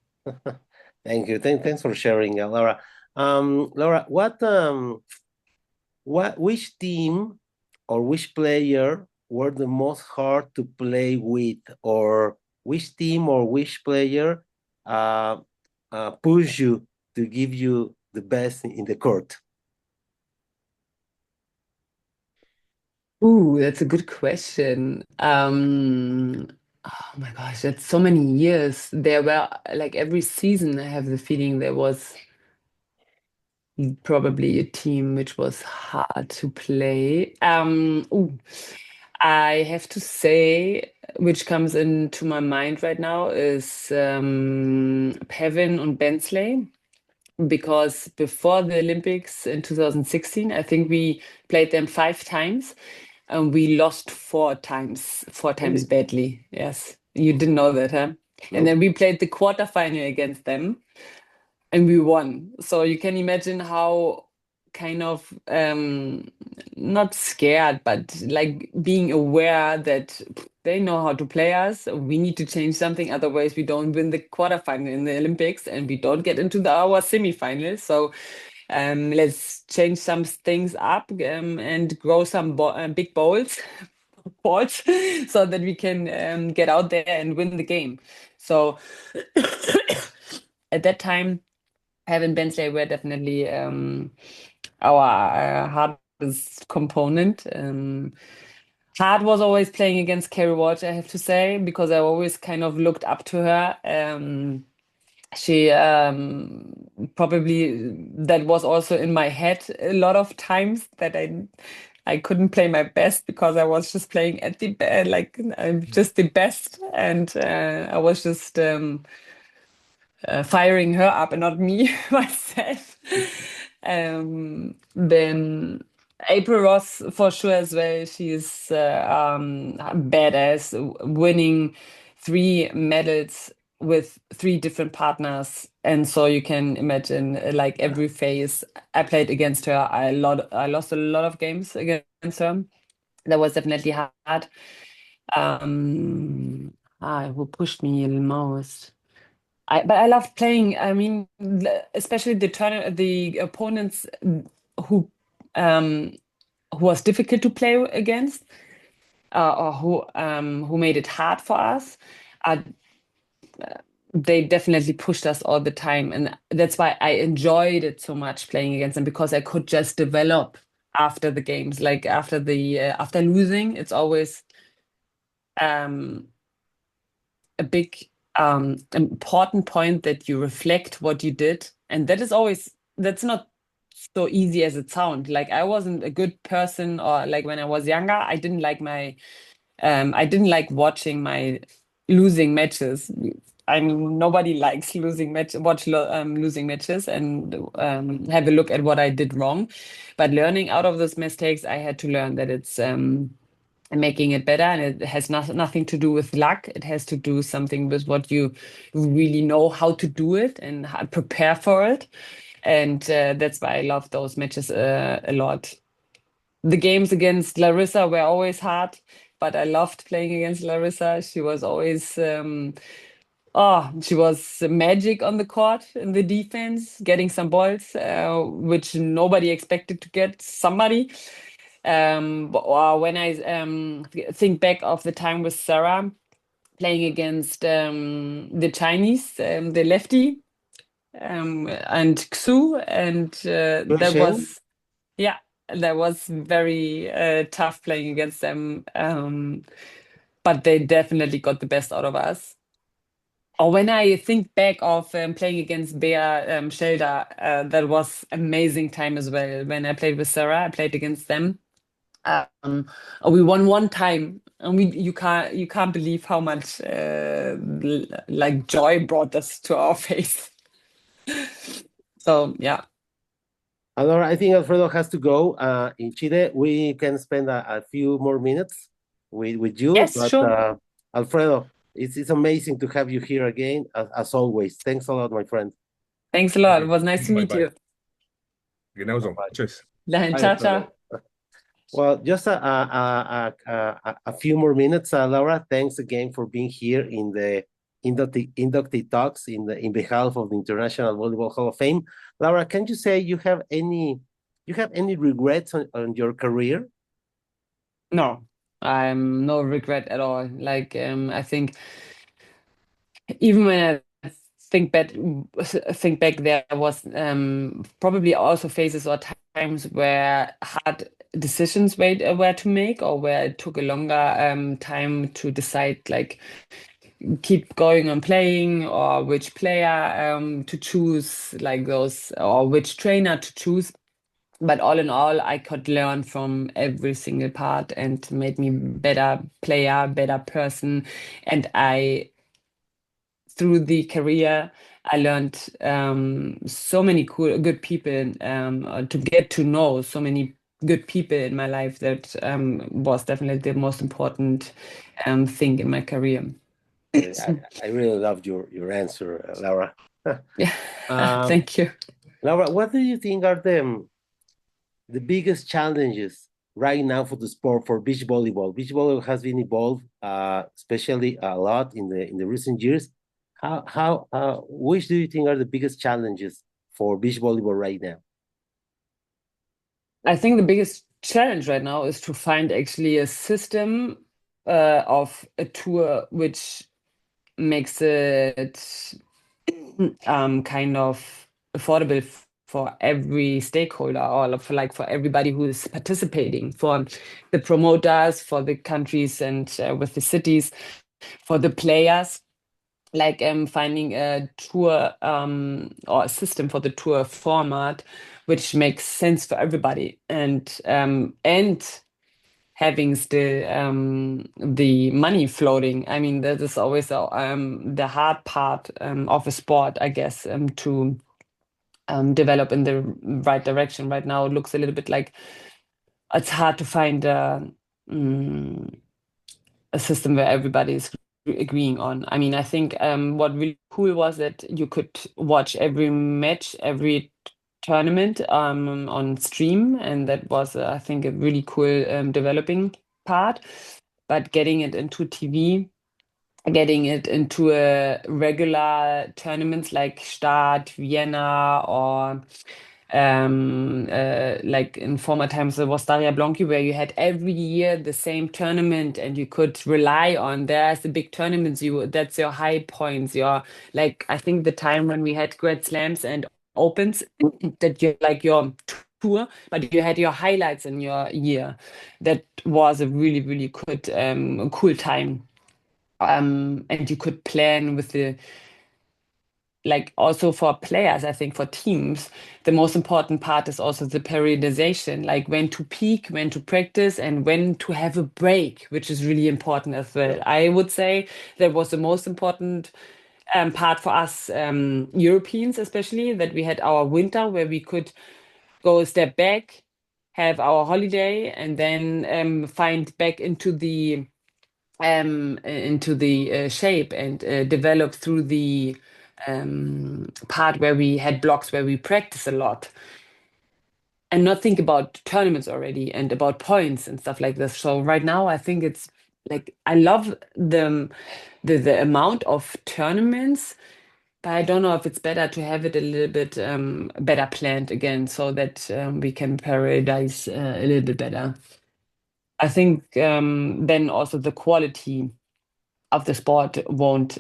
Thank you. Thanks for sharing, Laura. Laura, which team or which player were the most hard to play with, or which team or which player uh, push you to give you the best in the court? Ooh, that's a good question. Oh my gosh, that's so many years. There were like every season, I have the feeling there was probably a team which was hard to play. I have to say, which comes into my mind right now is Pevin and Bensley, because before the Olympics in 2016, I think we played them 5 times and we lost 4 times Really? badly. Yes, you didn't know that, huh? And No. then we played the quarterfinal against them and we won. So you can imagine how kind of not scared, but like being aware that they know how to play us. We need to change something, otherwise we don't win the quarterfinal in the Olympics and we don't get into our semifinals. So let's change some things up and grow some big balls, balls, so that we can get out there and win the game. So at that time, Evan Bensley were definitely our hardest component. Hard was always playing against Kerry Walsh, I have to say, because I always kind of looked up to her. She probably that was also in my head a lot of times that I couldn't play my best because I was just playing at the like I'm just the best, and I was just firing her up and not me myself. Then April Ross for sure as well. She's badass, winning 3 medals with 3 different partners, and so you can imagine like every phase I played against her. I lost a lot of games against her. That was definitely hard. Who pushed me the most? But I loved playing. I mean, especially the opponents who um, who was difficult to play against, or who made it hard for us. Uh, they definitely pushed us all the time, and that's why I enjoyed it so much playing against them, because I could just develop after the games. Like after losing, it's always um, a big important point that you reflect what you did. And that's not so easy as it sounds. Like I wasn't a good person, or like when I was younger, I didn't like watching my losing matches. I mean, nobody likes losing losing matches and have a look at what I did wrong. But learning out of those mistakes, I had to learn that it's making it better, and it has nothing to do with luck. It has to do something with what you really know how to do it and prepare for it. And that's why I love those matches a lot. The games against Larissa were always hard, but I loved playing against Larissa. She was always she was magic on the court in the defense, getting some balls, which nobody expected to get somebody. Or when I think back of the time with Sarah playing against the Chinese, the lefty, and Xu, and that Shen? was very tough playing against them. But they definitely got the best out of us. Or when I think back of playing against Bea Schelder, that was amazing time as well. When I played with Sarah, I played against them. We won one time, and you can't believe how much like joy brought us to our face. So yeah. Laura, I think Alfredo has to go. In Chile, we can spend a few more minutes with you. Yes, but sure. Alfredo, it's amazing to have you here again, as always. Thanks a lot, my friend. Thanks a lot. It was nice to meet Bye-bye. you. Genauso. Bye. Tschüss. Ciao, Alfredo. ciao. Well, just a few more minutes, Laura. Thanks again for being here in the inductee talks in behalf of the International Volleyball Hall of Fame. Laura, can you say you have any regrets on your career? No, I'm no regret at all. Like I think even when I think back, there was probably also phases or times where hard decisions were to make, or where it took a longer time to decide, like keep going on playing, or which player to choose, like those, or which trainer to choose. But all in all, I could learn from every single part, and made me better player, better person. And through the career, I learned so many good people, to get to know so many good people in my life. That was definitely the most important thing in my career. I really loved your answer, Laura. Yeah, thank you. Laura, what do you think are the biggest challenges right now for the sport, for beach volleyball? Beach volleyball has been evolved, especially a lot in the recent years. Which do you think are the biggest challenges for beach volleyball right now? I think the biggest challenge right now is to find actually a system of a tour which makes it kind of affordable for every stakeholder, or for everybody who is participating, for the promoters, for the countries, and with the cities, for the players. Like finding a tour or a system for the tour format which makes sense for everybody, and having still the money floating. I mean, that is always the hard part of a sport, I guess, to develop in the right direction. Right now, it looks a little bit like it's hard to find a system where everybody is agreeing on. I mean, I think what really cool was that you could watch every match, every tournament on stream, and that was, I think, a really cool developing part. But getting it into TV, getting it into a regular tournaments like Start, Vienna, or like in former times there was Daria Blanchi, where you had every year the same tournament, and you could rely on, there's the big tournaments, that's your high points, your, like, I think the time when we had Grand Slams and Opens, that you like your tour, but you had your highlights in your year. That was a really, really good cool time. And you could plan with the, like, also for players, I think for teams, the most important part is also the periodization, like when to peak, when to practice, and when to have a break, which is really important as well. Yeah. I would say that was the most important part for us Europeans, especially, that we had our winter where we could go a step back, have our holiday, and then find back into the shape and develop through the part where we had blocks where we practice a lot and not think about tournaments already and about points and stuff like this. So right now I think it's like I love the amount of tournaments, but I don't know if it's better to have it a little bit better planned again so that we can periodize a little bit better. I think then also the quality of the sport won't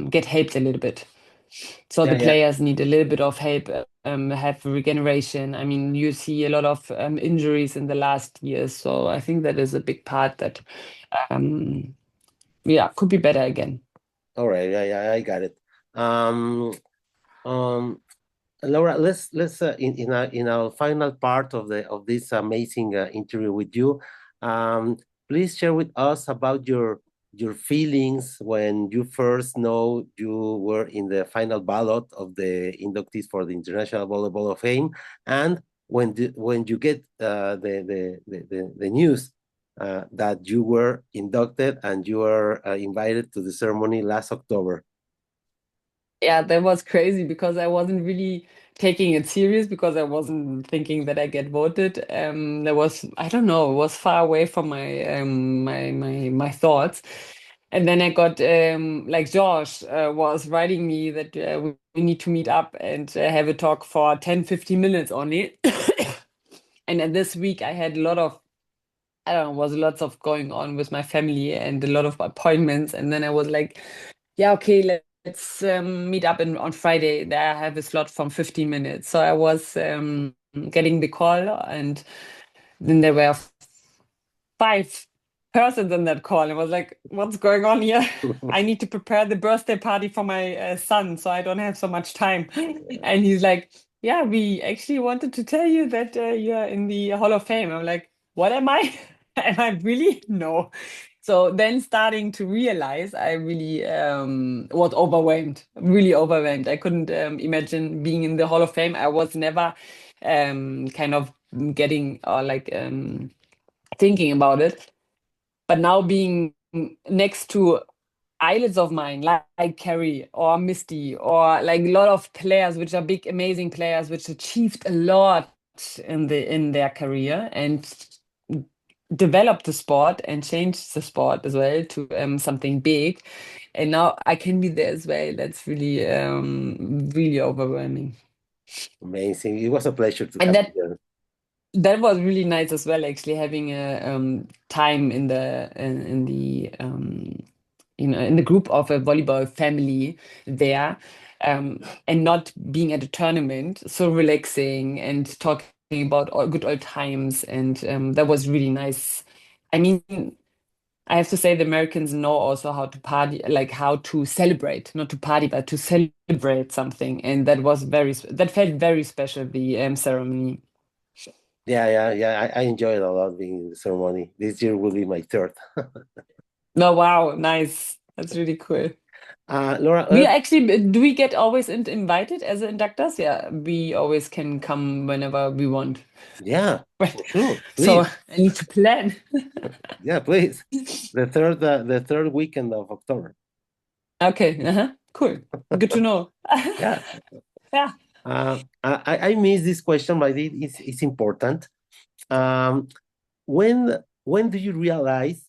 get helped a little bit. So the Yeah, players need a little bit of help, have regeneration. I mean, you see a lot of injuries in the last years, so I think that is a big part that could be better again. all right. Yeah, I got it. Um, um, Laura, let's in our final part of this amazing interview with you, please share with us about your feelings when you first know you were in the final ballot of the inductees for the International Volleyball of Fame, and when you get the news that you were inducted and you were invited to the ceremony last October. Yeah, that was crazy because I wasn't really taking it serious because I wasn't thinking that I get voted. There was, I don't know, it was far away from my thoughts. And then I got like George was writing me that we need to meet up and have a talk for 10-15 minutes only. And then this week I had a lot of, I don't know, was lots of going on with my family and a lot of appointments. And then I was like, yeah, okay, let's meet up on Friday. There I have a slot from 15 minutes. So I was getting the call, and then there were 5 persons in that call. I was like, what's going on here? I need to prepare the birthday party for my son, so I don't have so much time. And he's like, yeah, we actually wanted to tell you that you're in the Hall of Fame. I'm like, what am I? Am I really? No. So then starting to realize I really was overwhelmed, really overwhelmed. I couldn't imagine being in the Hall of Fame. I was never kind of getting or like thinking about it. But now being next to idols of mine, like Carrie or Misty, or like a lot of players which are big, amazing players, which achieved a lot in their career and developed the sport and changed the sport as well to something big. And now I can be there as well. That's really really overwhelming. Amazing. It was a pleasure to And have you that was really nice as well, actually having a time in the in the group of a volleyball family there, and not being at a tournament, so relaxing and talking about all good old times, and that was really nice. I mean, I have to say the Americans know also how to party, like how to celebrate, not to party, but to celebrate something, and that was that felt very special, the ceremony. Yeah. I enjoyed a lot being in the ceremony. This year will be my third. Oh, wow, nice. That's really cool. Laura, We actually, do we get always invited as inductors? Yeah, we always can come whenever we want. yeah, But for sure. so Please. I need to plan. Yeah, please. The third weekend of October. Okay, cool. Good to know. Yeah. Yeah. I missed this question, but it's important. Um, when do you realize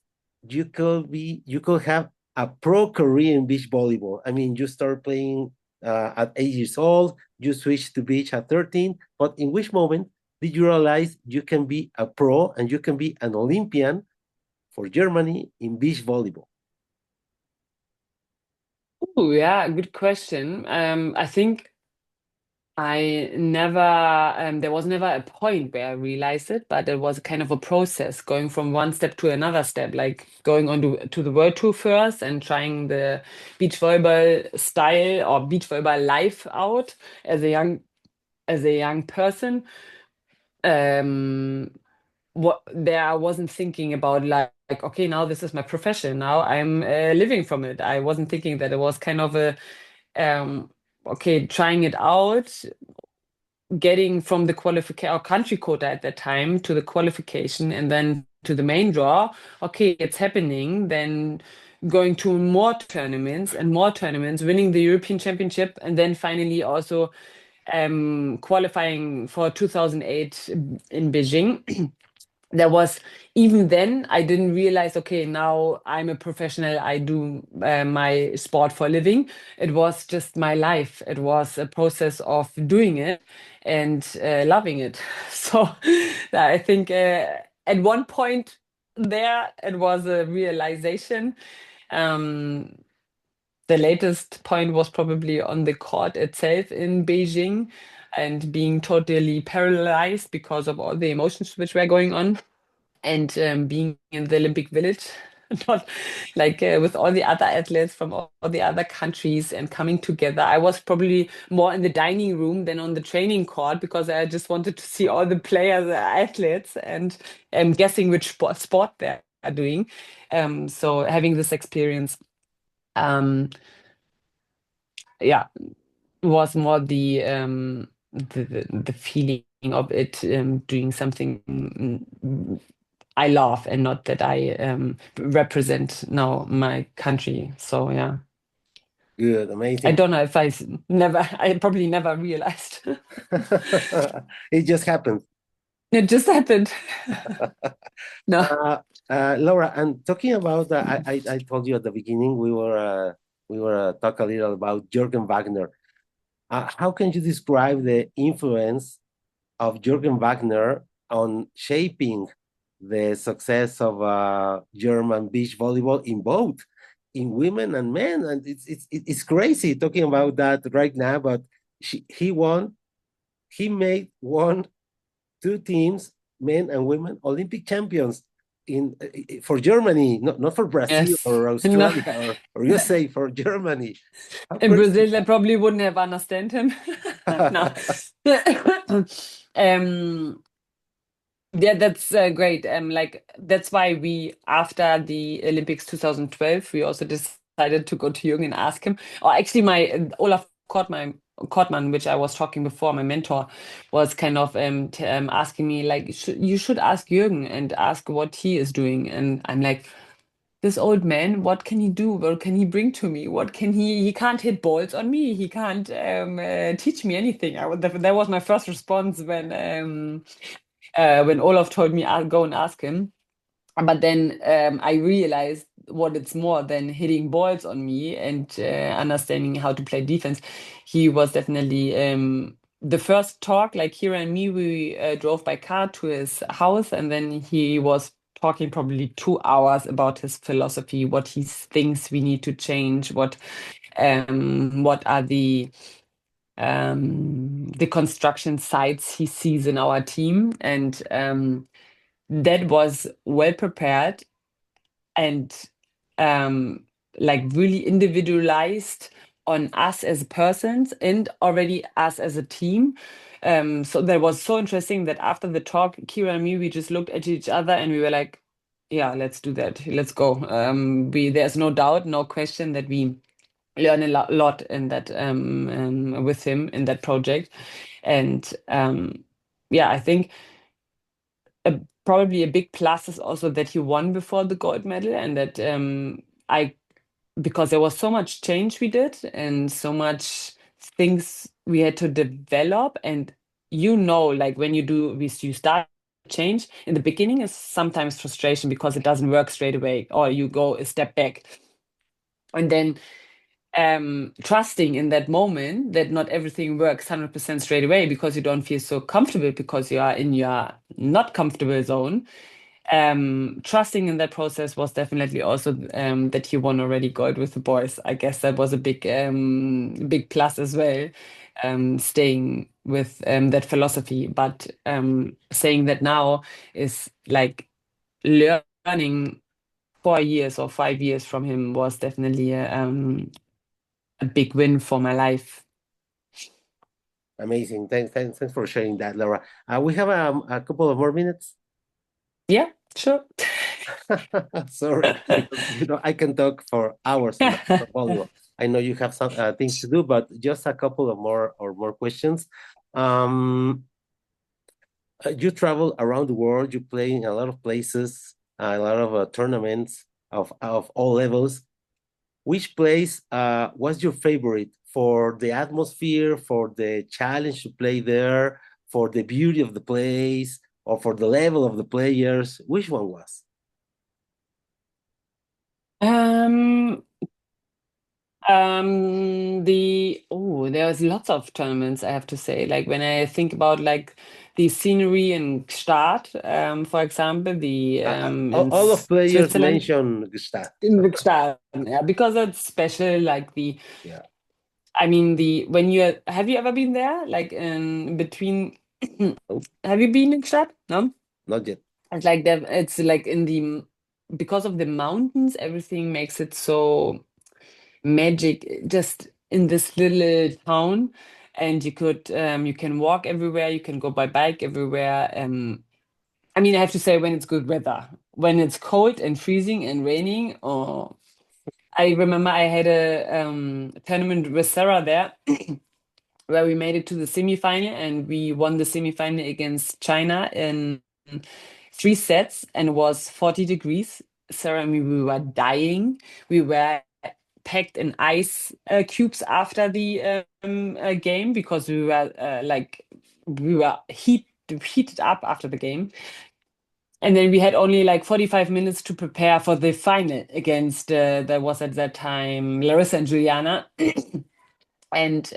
you could have a pro career in beach volleyball? I mean, you start playing at 8 years old, you switch to beach at 13, but in which moment did you realize you can be a pro and you can be an Olympian for Germany in beach volleyball? Oh, yeah, good question. I think I never, there was never a point where I realized it, but it was kind of a process going from one step to another step, like going on to the World Tour first and trying the beach volleyball style or beach volleyball life out as a young person. What there I wasn't thinking about like okay, now this is my profession. Now I'm living from it. I wasn't thinking that it was kind of a okay, trying it out, getting from the qualification or country quota at that time to the qualification and then to the main draw. Okay, it's happening. Then going to more tournaments and more tournaments, winning the European Championship, and then finally also qualifying for 2008 in Beijing. There was even then I didn't realize okay, now I'm a professional, I do my sport for a living. It was just my life. It was a process of doing it and loving it. So I think at one point there it was a realization. The latest point was probably on the court itself in Beijing and being totally paralyzed because of all the emotions which were going on, and being in the Olympic Village, not like with all the other athletes from all the other countries and coming together. I was probably more in the dining room than on the training court because I just wanted to see all the players, athletes, and guessing which sport they are doing. So having this experience, yeah, was more the feeling of it, doing something I love and not that I represent now my country. So yeah, Good, I amazing. don't know if I probably never realized. It just happened. It just happened. No. Laura, and talking about, I told you at the beginning we were talk a little about Jürgen Wagner. How can you describe the influence of Jürgen Wagner on shaping the success of German beach volleyball in both in women and men? And it's crazy talking about that right now. But he made one two teams, men and women, Olympic champions in for Germany, not for Brazil Yes. or No. Australia or USA, for Germany. How In crazy. Brazil, they probably wouldn't have understand him. No. Yeah, that's great. Like that's why we, after the Olympics 2012, we also decided to go to Jürgen and ask him. Or actually, my Olaf Kortmann, which I was talking before, my mentor, was kind of asking me like, you should ask Jürgen and ask what he is doing. And I'm like, this old man, what can he do? What can he bring to me? What can he can't hit balls on me. He can't teach me anything. That was my first response when Olaf told me I'll go and ask him. But then I realized what it's more than hitting balls on me and understanding how to play defense. He was definitely the first talk, like Kira and me, we drove by car to his house, and then he was talking probably 2 hours about his philosophy, what he thinks we need to change, what are the construction sites he sees in our team, and that was well prepared and like really individualized on us as persons and already us as a team. So that was so interesting that after the talk, Kira and me, we just looked at each other and we were like, yeah, let's do that. Let's go. There's no doubt, no question that we learn a lot in that with him in that project. And yeah, I think probably a big plus is also that he won before the gold medal, and that because there was so much change we did and so much things we had to develop. And like when you start change in the beginning is sometimes frustration because it doesn't work straight away, or you go a step back. And then trusting in that moment that not everything works 100% straight away because you don't feel so comfortable because you are in your not comfortable zone. Trusting in that process was definitely also that he won already gold with the boys. I guess that was a big plus as well. staying with that philosophy. But saying that now is like learning 4 years or 5 years from him was definitely a big win for my life. Amazing. Thanks for sharing that, Laura. We have a couple of more minutes. Yeah, sure. Sorry, because I can talk for hours about volleyball. I know you have some things to do, but just a couple of more questions. You travel around the world. You play in a lot of places, a lot of tournaments of all levels. Which place was your favorite for the atmosphere, for the challenge to play there, for the beauty of the place, or for the level of the players? Which one was? There's lots of tournaments, I have to say. Like when I think about like the scenery in Gstaad, for example, in All of players Switzerland. mention Gstaad. In Gstaad, yeah, because it's special. Like Yeah. I mean have you ever been there? Like in between, have you been in Gstaad? No? Not yet. It's like that. It's like because of the mountains, everything makes it so magic just in this little town. And you can walk everywhere, you can go by bike everywhere. I mean, I have to say, when it's good weather. When it's cold and freezing and raining, I remember I had a tournament with Sarah there where we made it to the semifinal, and we won the semifinal against China in 3 sets, and it was 40 degrees. Sarah and me, we were dying. We were packed in ice cubes after the game, because we were heated up after the game. And then we had only like 45 minutes to prepare for the final against there was at that time Larissa and Juliana. and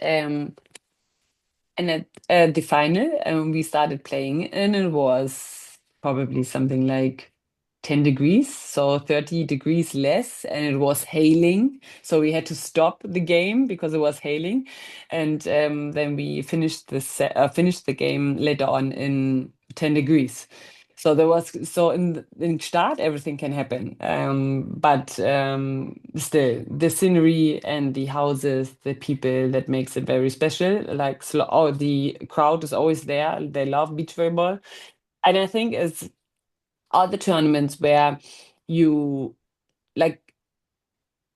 at the final, we started playing, and it was probably something like 10 degrees, so 30 degrees less, and it was hailing. So we had to stop the game because it was hailing. And then we finished the game later on in 10 degrees. So in Gstaad everything can happen, but still the scenery and the houses, the people, that makes it very special. Like the crowd is always there. They love beach volleyball, and I think it's all the tournaments where you like.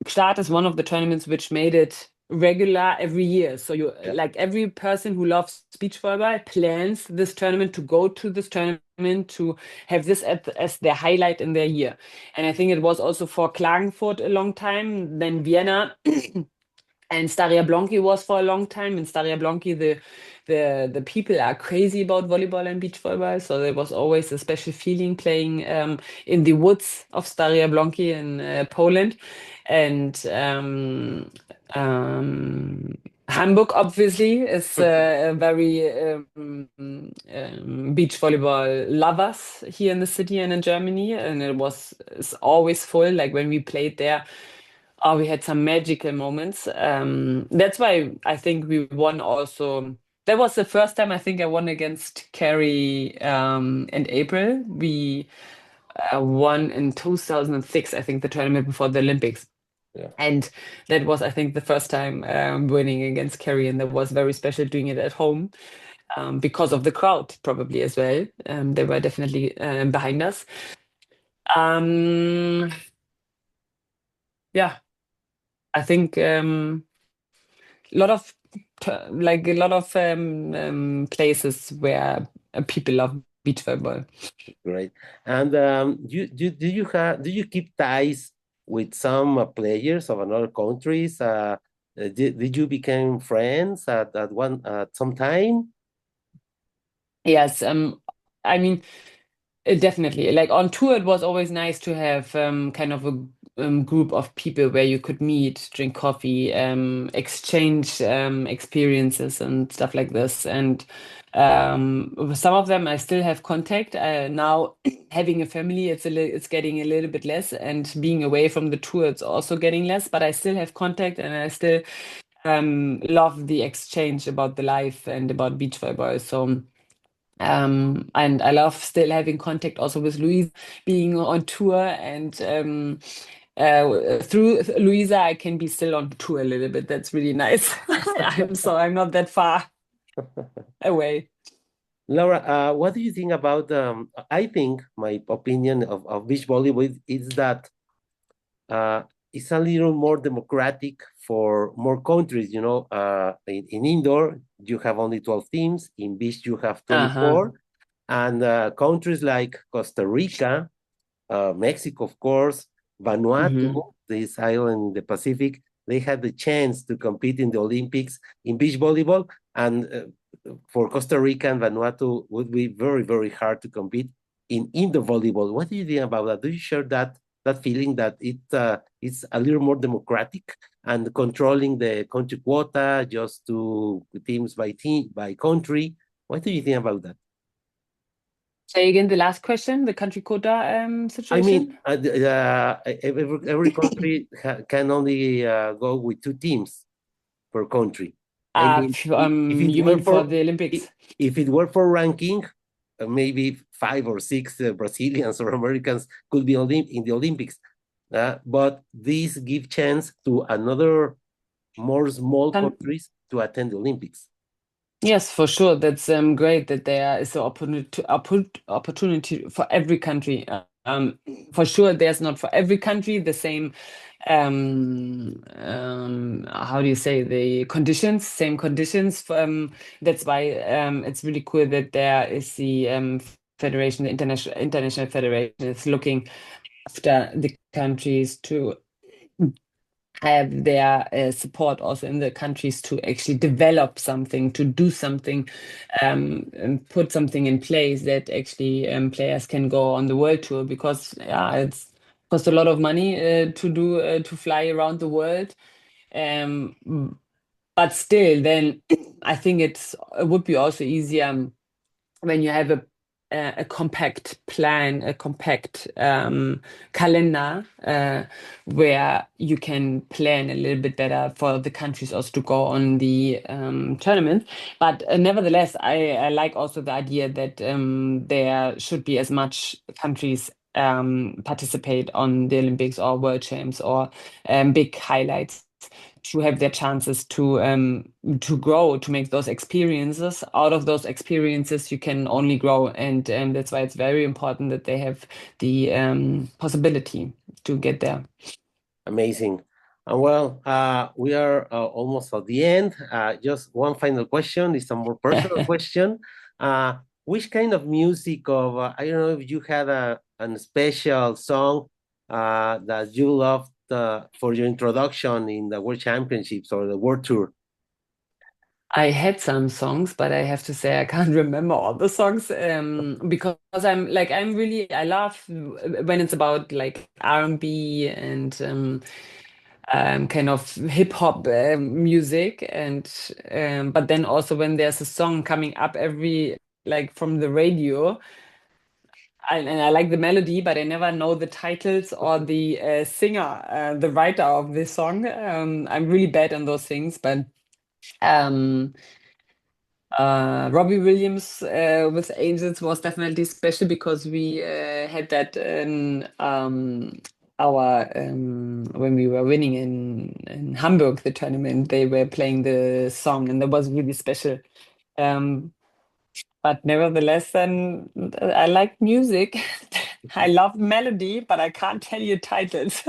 Gstaad is one of the tournaments which made it regular every year. So like every person who loves beach volleyball plans this tournament, to go to this tournament, to have this as their highlight in their year. And I think it was also for Klagenfurt a long time, then Vienna. And Staria Blanki was for a long time. In Staria Blanki, the people are crazy about volleyball and beach volleyball. So there was always a special feeling playing in the woods of Staria Blanki in Poland. And Hamburg, obviously, is a very beach volleyball lovers here in the city and in Germany. And it's always full. Like when we played there, we had some magical moments. That's why I think we won also. That was the first time I think I won against Carrie and April. We won in 2006, I think, the tournament before the Olympics. Yeah. And that was, I think, the first time winning against Carrie, and that was very special doing it at home because of the crowd, probably as well. They were definitely behind us. Yeah, I think a lot of places where people love beach volleyball. Great. And do you keep ties with some players of another countries? Did you become friends at some time? Yes, I mean, definitely. Like on tour, it was always nice to have kind of a group of people where you could meet, drink coffee, exchange experiences and stuff like this. And with some of them, I still have contact. Now, having a family, it's getting a little bit less, and being away from the tour, it's also getting less. But I still have contact, and I still love the exchange about the life and about beach volleyball. So, and I love still having contact also with Louise, being on tour, and through Louisa, I can be still on tour a little bit. That's really nice. I'm not that far away. Laura, what do you think about? I think my opinion of beach volleyball is that it's a little more democratic for more countries. You know, in indoor you have only 12 teams. In beach you have 24, and countries like Costa Rica, Mexico, of course, Vanuatu, this island in the Pacific, they had the chance to compete in the Olympics in beach volleyball, and for Costa Rica and Vanuatu would be very, very hard to compete in indoor volleyball. What do you think about that? Do you share that feeling that it's a little more democratic and controlling the country quota just to teams by team by country? What do you think about that? Say again the last question, the country quota situation? I mean, every country can only go with 2 teams per country. I mean, if it you were mean for the Olympics? If it were for ranking, maybe 5 or 6 Brazilians or Americans could be in the Olympics. But these give chance to another more small countries to attend the Olympics. Yes, for sure. That's great that there is an opportunity for every country. For sure, there's not for every country the same, how do you say, the conditions, same conditions. That's why it's really cool that there is the federation, the international federation is looking after the countries to have their support also in the countries to actually develop something, to do something, and put something in place that actually players can go on the world tour, because it's cost a lot of money to fly around the world. But still, then I think it would be also easier when you have a compact plan, a compact calendar, where you can plan a little bit better for the countries also to go on the tournament. But nevertheless, I like also the idea that there should be as much countries participate on the Olympics or World Champs or big highlights, to have their chances to grow, to make those experiences. Out of those experiences, you can only grow, and that's why it's very important that they have the possibility to get there. Amazing. Well, we are almost at the end. Just one final question. It's a more personal question. Which kind of music of, I don't know if you had a special song that you loved for your introduction in the World Championships or the World Tour? I had some songs, but I have to say I can't remember all the songs, because I love when it's about like R&B and kind of hip hop music, and but then also when there's a song coming up from the radio, and I like the melody, but I never know the titles or the singer, the writer of the song. I'm really bad on those things, but Robbie Williams with Angels was definitely special, because we had that in our when we were winning in Hamburg, the tournament. They were playing the song, and that was really special. But nevertheless, then I like music. I love melody, but I can't tell you titles.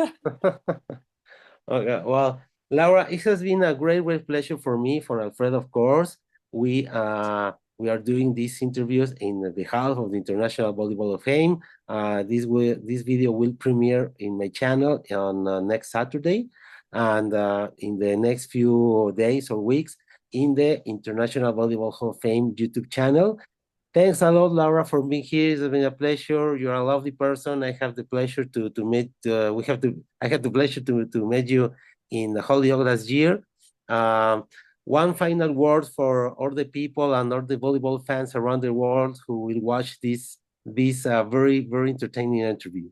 Okay, well, Laura, it has been a great pleasure for me, for Alfred, of course. We are doing these interviews in behalf of the International Volleyball of Fame. This video will premiere in my channel on next Saturday, and in the next few days or weeks in the International Volleyball Hall of Fame YouTube channel. Thanks a lot, Laura, for being here. It's been a pleasure. You're a lovely person. I have the pleasure to meet. I had the pleasure to meet you in Holyoke last year. One final word for all the people and all the volleyball fans around the world who will watch this very entertaining interview.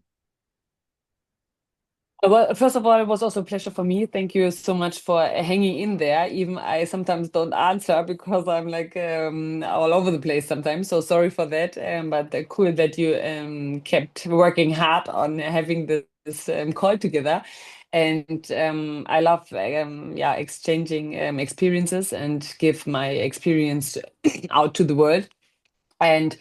Well, first of all, it was also a pleasure for me. Thank you so much for hanging in there. Even I sometimes don't answer because I'm like all over the place sometimes. So sorry for that. But cool that you kept working hard on having this call together. And I love yeah, exchanging experiences and give my experience out to the world. And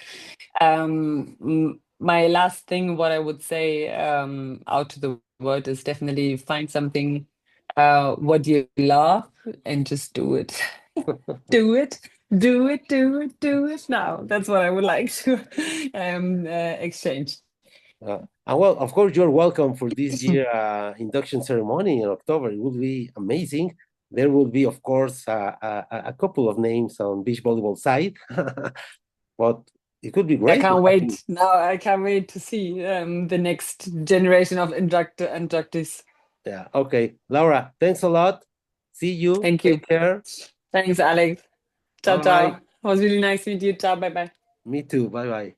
my last thing, what I would say out to the world is definitely find something what you love and just do it. Do it, do it, do it, do it now. That's what I would like to exchange. And well, of course, you're welcome for this year induction ceremony in October. It will be amazing. There will be, of course, a couple of names on beach volleyball side, but it could be I great. can't wait. Now I can't wait to see the next generation of inductees. Yeah. Okay, Laura. Thanks a lot. See you. Thank you. Take care. Thanks, Alex. Ciao, Bye. ciao. It was really nice to meet you. Ciao, bye bye. Me too. Bye bye.